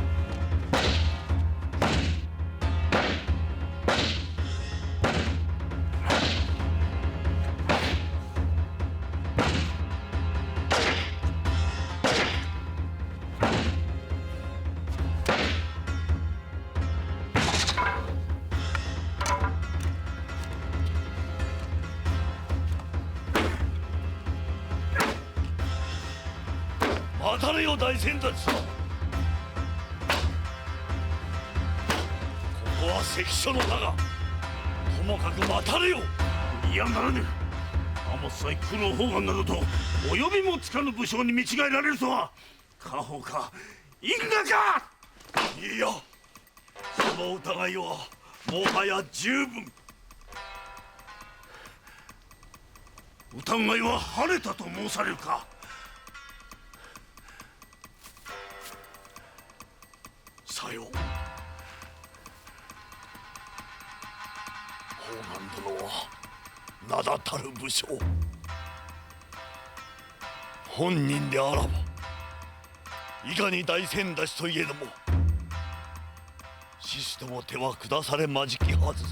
待たれよ大先達。ここは関所のだが、ともかく待たれよ。いやならぬ。あもさえ九郎宝願などとお呼びもつかぬ武将に見違えられるとは、家宝か因果か。いや、その疑いはもはや十分。疑いは晴れたと申されるか。さよう。宝願殿は名だたる武将。本人であらばいかに大先達といえども、死とも手は下されまじきはず。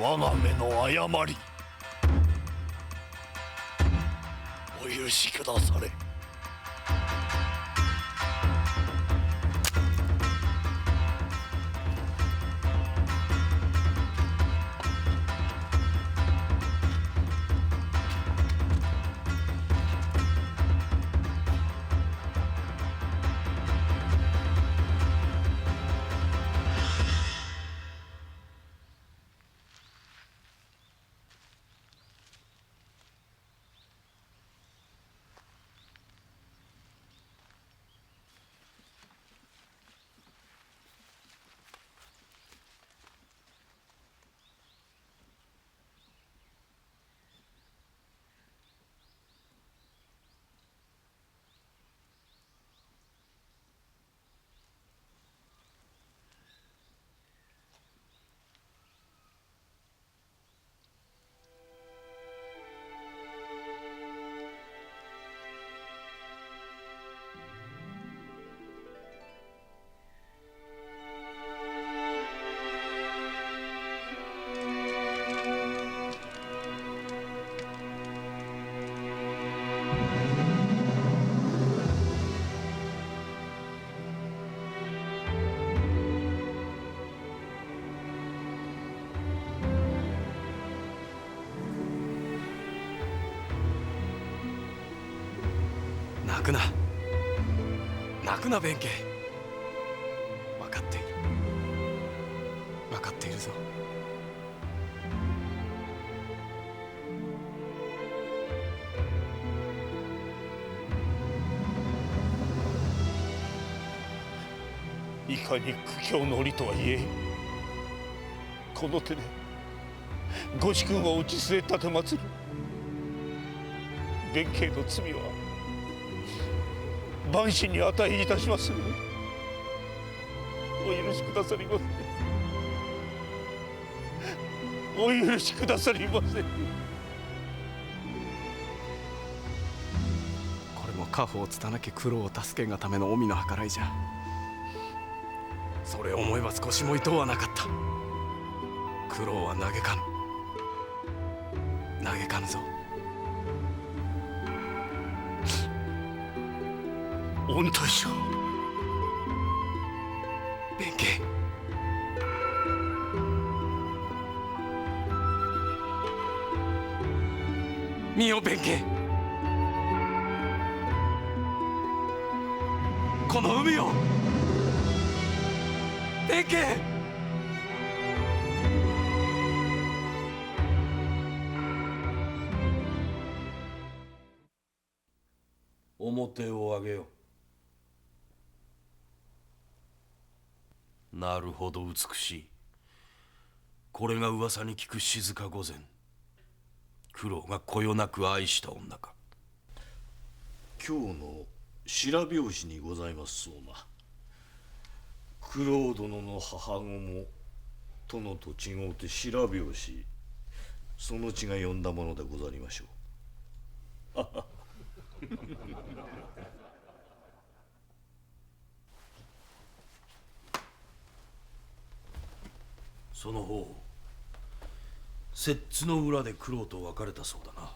我が目の誤り、お許しくだされ。泣くな、泣くな弁慶。分かっている、分かっているぞ。いかに苦境の折とはいえ、この手でご主君を打ち据え立てまつる弁慶の罪は万死に値いたしまする。お許しくださりませ。お許しくださりませ。家宝を拙き苦労を助けんがための臣の計らいじゃ。それを思えば少しも厭わなかった。苦労は嘆かぬ。嘆かぬぞ。御大将。弁慶。見よ弁慶。この海を。弁慶。面を上げよ。なるほど美しい。これが噂に聞く静御前。九郎がこよなく愛した女か。今日の白拍子にございますそうな。九郎殿の母子も殿と違うて白拍子、その血が呼んだものでござりましょう。その方、摂津の裏で九郎と別れたそうだな。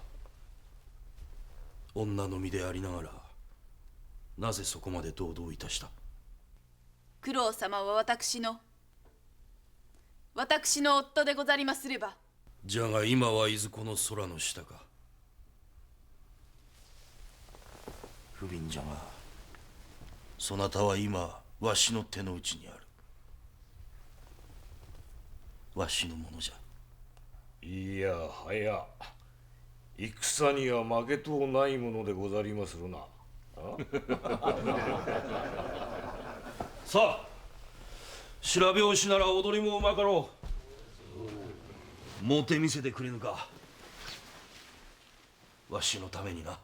女の身でありながら、なぜそこまで堂々いたした？九郎様は私の夫でござりますれば。じゃが今はいずこの空の下か。不憫じゃが、そなたは今わしの手の内にある。わしのものじゃ。いやはや、戦には負けとうないものでござりまするな。さあ、白拍子なら踊りもうまかろう。もて見せてくれぬか。わしのためにな。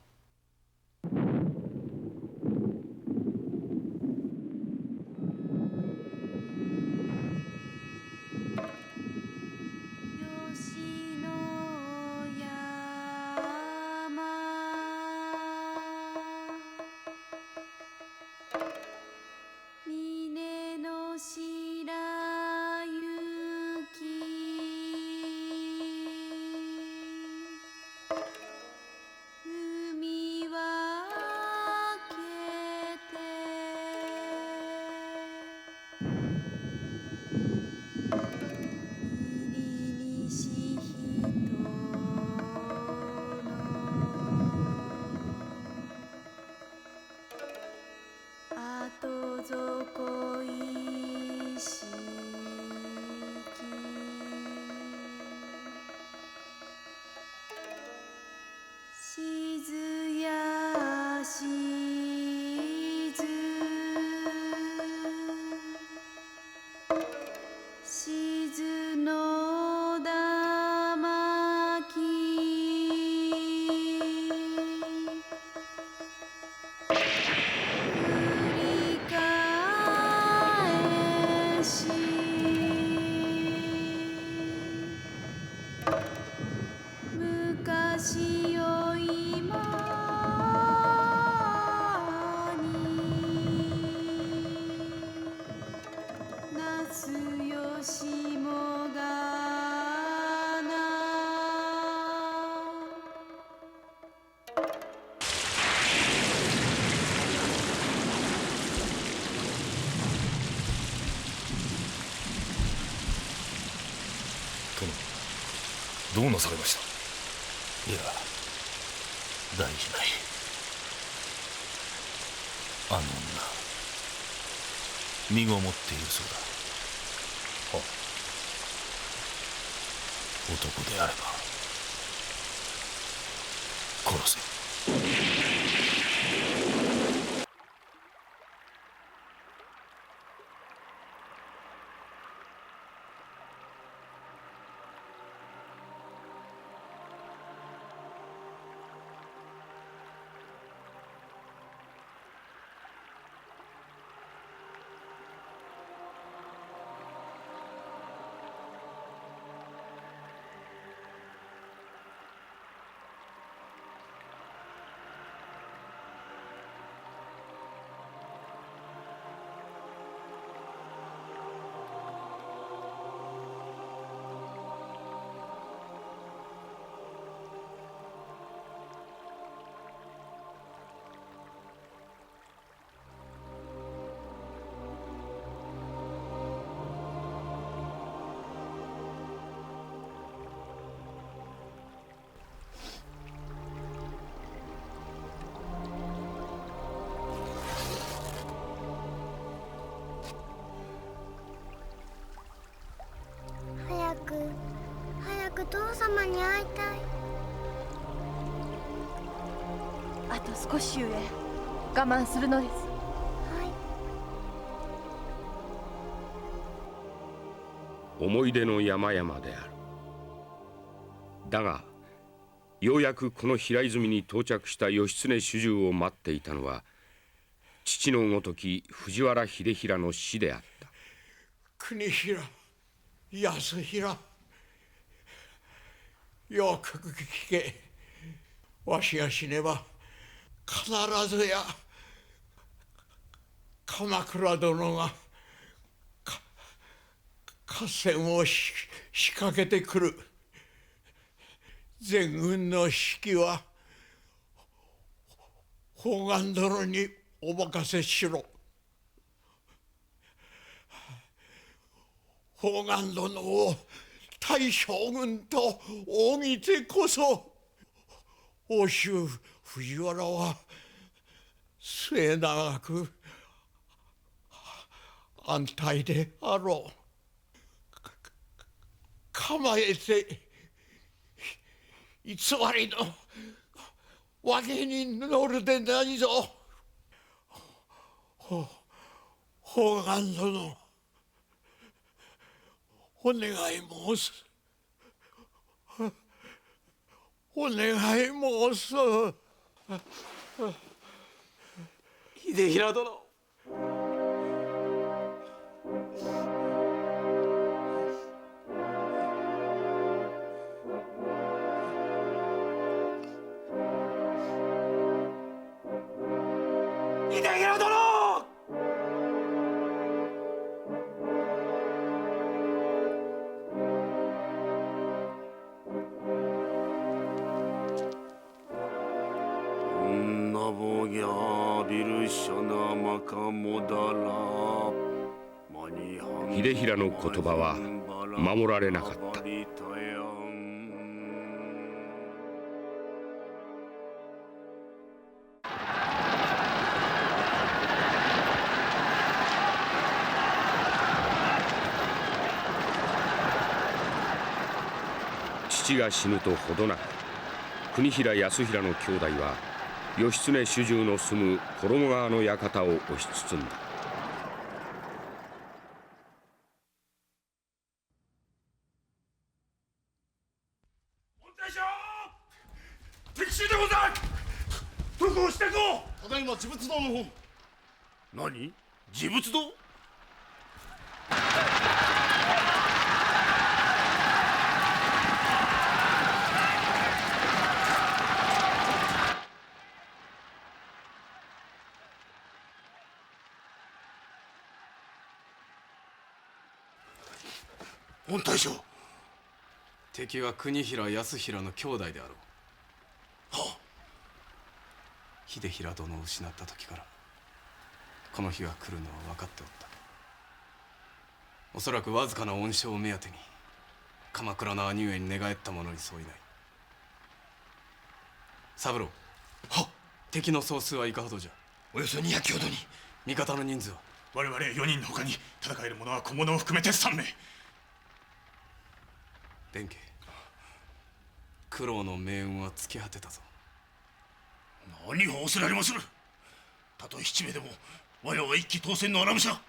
どうなされました？いや、大事ない。あの女、身ごもっているそうだ。男であれば殺せ。に会いたい。あと少しゆえ我慢するのです。思い出の山々である。だがようやくこの平泉に到着した義経主従を待っていたのは父のごとき藤原秀衡の死であった。国平安平、よく聞け。わしが死ねば必ずや鎌倉殿が合戦を仕掛けてくる。全軍の指揮は宝願殿にお任せしろ。宝願殿を大将軍と仰ぎてこそ奥州藤原は末永く安泰であろう。構えて偽りの訳に乗るでないぞ。宝願殿、お願い申す。お願い申す。秀衡殿、秀衡の言葉は守られなかった。父が死ぬとほどなく国平康平の兄弟は義経主従の住む衣川の館を押し包んだ。敵襲でござる。どこをしてこう。ただいま持仏堂の方。何？持仏堂？御大将、敵は国平康平の兄弟であろう。秀衡殿を失った時からこの日が来るのは分かっておった。おそらくわずかな恩賞を目当てに鎌倉の兄上に寝返った者に相違ない。三郎、敵の総数はいかほどじゃ。およそ200ほどに。味方の人数は？我々4人の他に戦える者は小物を含めて3名。弁慶、九郎の命運は尽き果てたぞ。何を仰せられまする。たとえ七名でも我らは一騎当選の荒武者。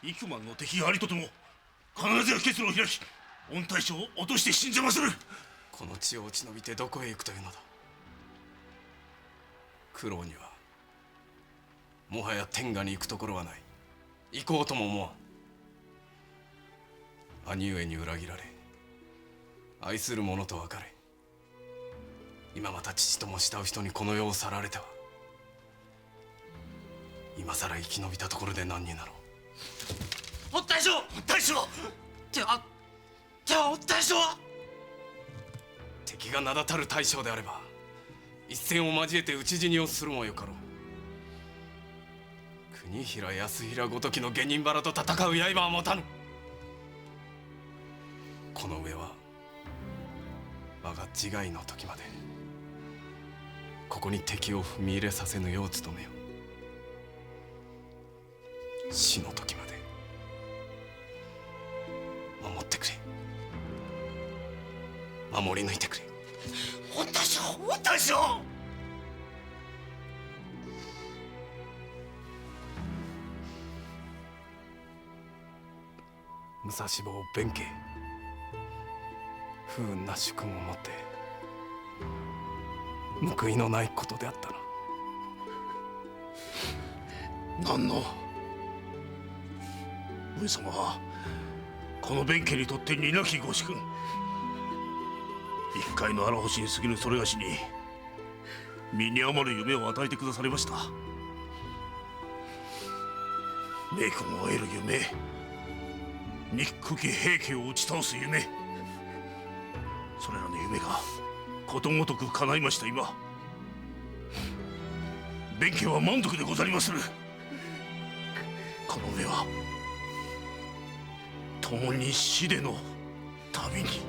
幾万の敵がありとても必ずや結露を開き御大将を落として死んじゃまする。この地を落ち延びてどこへ行くというのだ。九郎にはもはや天下に行くところはない。行こうとも思わん。兄上に裏切られ愛する者と別れ、今また父とも慕う人にこの世を去られては今さら生き延びたところで何になろう。御大将、大将、じゃあ御大将は？敵が名だたる大将であれば一戦を交えて討ち死にをするもよかろう。国平康平ごときの下人腹と戦う刃は持たぬ。この上は我が自害の時までここに敵を踏み入れさせぬよう努めよ。死の時まで守ってくれ。守り抜いてくれ。御大将、御大将。武蔵坊弁慶、不運な主君をもって報いのないことであったな。何の上様はこの弁慶にとって荷なきご主君、一介の荒星に過ぎぬそれがしに身に余る夢を与えてくだされました。名君を得る夢、憎き平家を打ち倒す夢、それらの夢がことごとく叶いました今、弁慶は満足でござりまする。この上は共に死での旅に。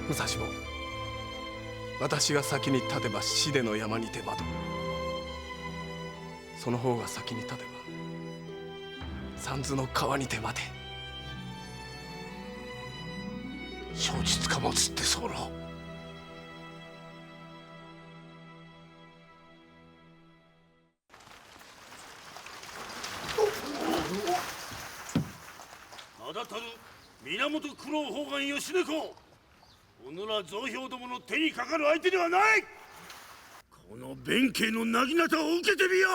武蔵坊、私が先に立てば死での山にて惑う。その方が先に立てば三途の川にて待て。承知つかまつって候。名だたる源九郎判官義猫、おのら造兵どもの手にかかる相手ではない。この弁慶のなぎなたを受けてみよ。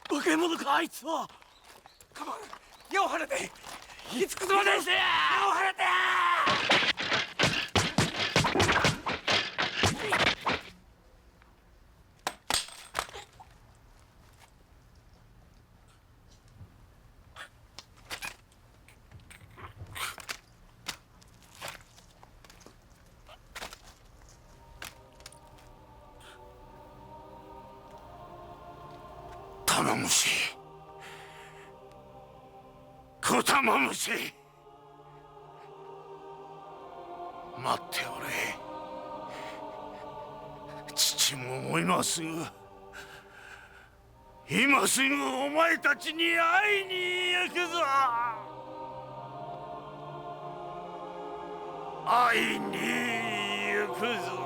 化け物かあいつは。カモン、矢を放て。いつくぞまでして矢を放て。玉虫、小玉虫、待っておれ。父も今すぐお前たちに会いに行くぞ。会いに行くぞ。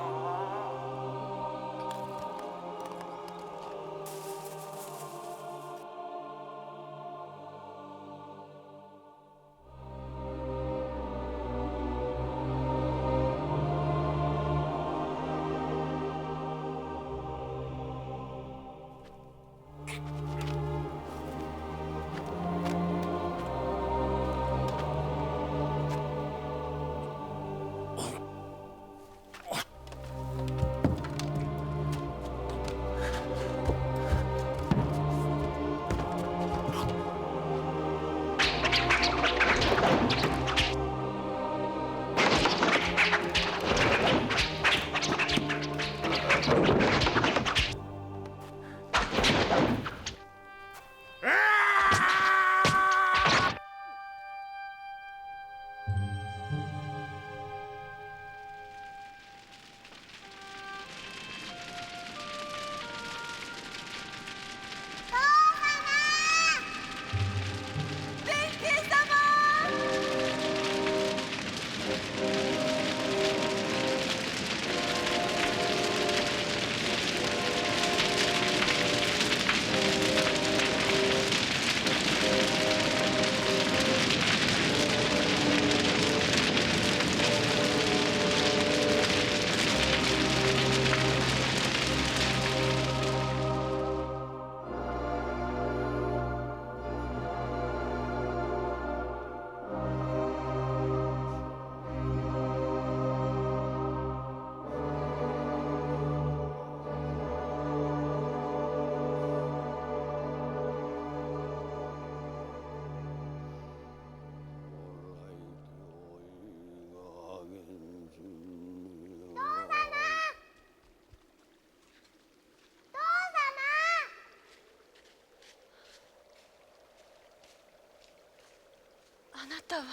あなたは。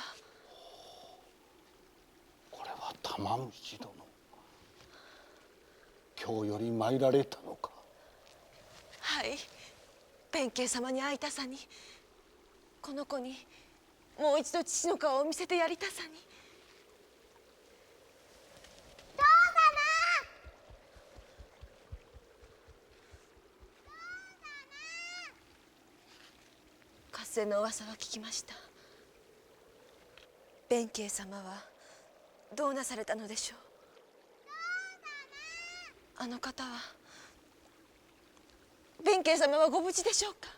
これは玉虫殿、今日より参られたのか。はい、弁慶様に会いたさに、この子にもう一度父の顔を見せてやりたさに。父様。合戦の噂は聞きました。弁慶様はどうなされたのでしょう。あの方は、弁慶様はご無事でしょうか。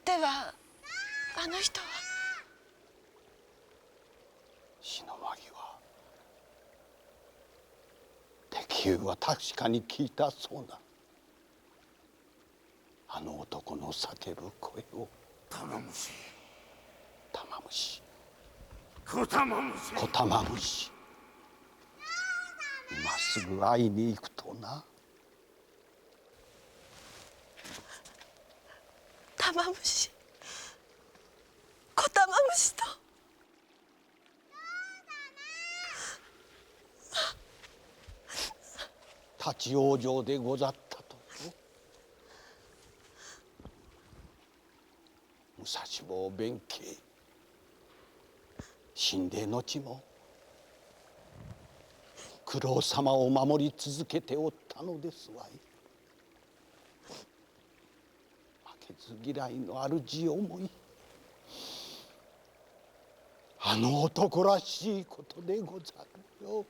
ではあの人は。死の間際、敵友は確かに聞いたそうな。あの男の叫ぶ声を。玉虫、玉虫、小玉虫、小玉虫、今すぐ会いに行くとな。玉虫、小玉虫と。立ち往生でござったと。武蔵坊弁慶、死んで後も九郎様を守り続けておったのですわい。負けず嫌いの主思い、あの男らしいことでござるよ。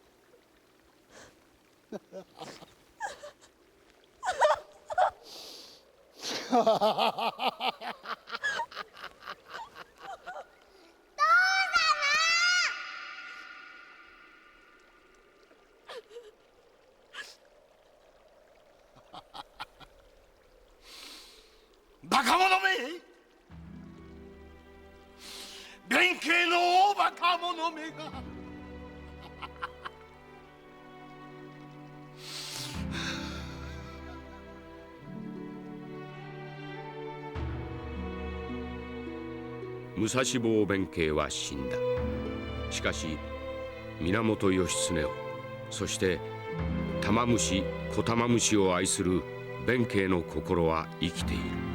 バカ者め、弁慶の大バカ者めが武蔵坊弁慶は死んだ。しかし源義経を、そして玉虫小玉虫を愛する弁慶の心は生きている。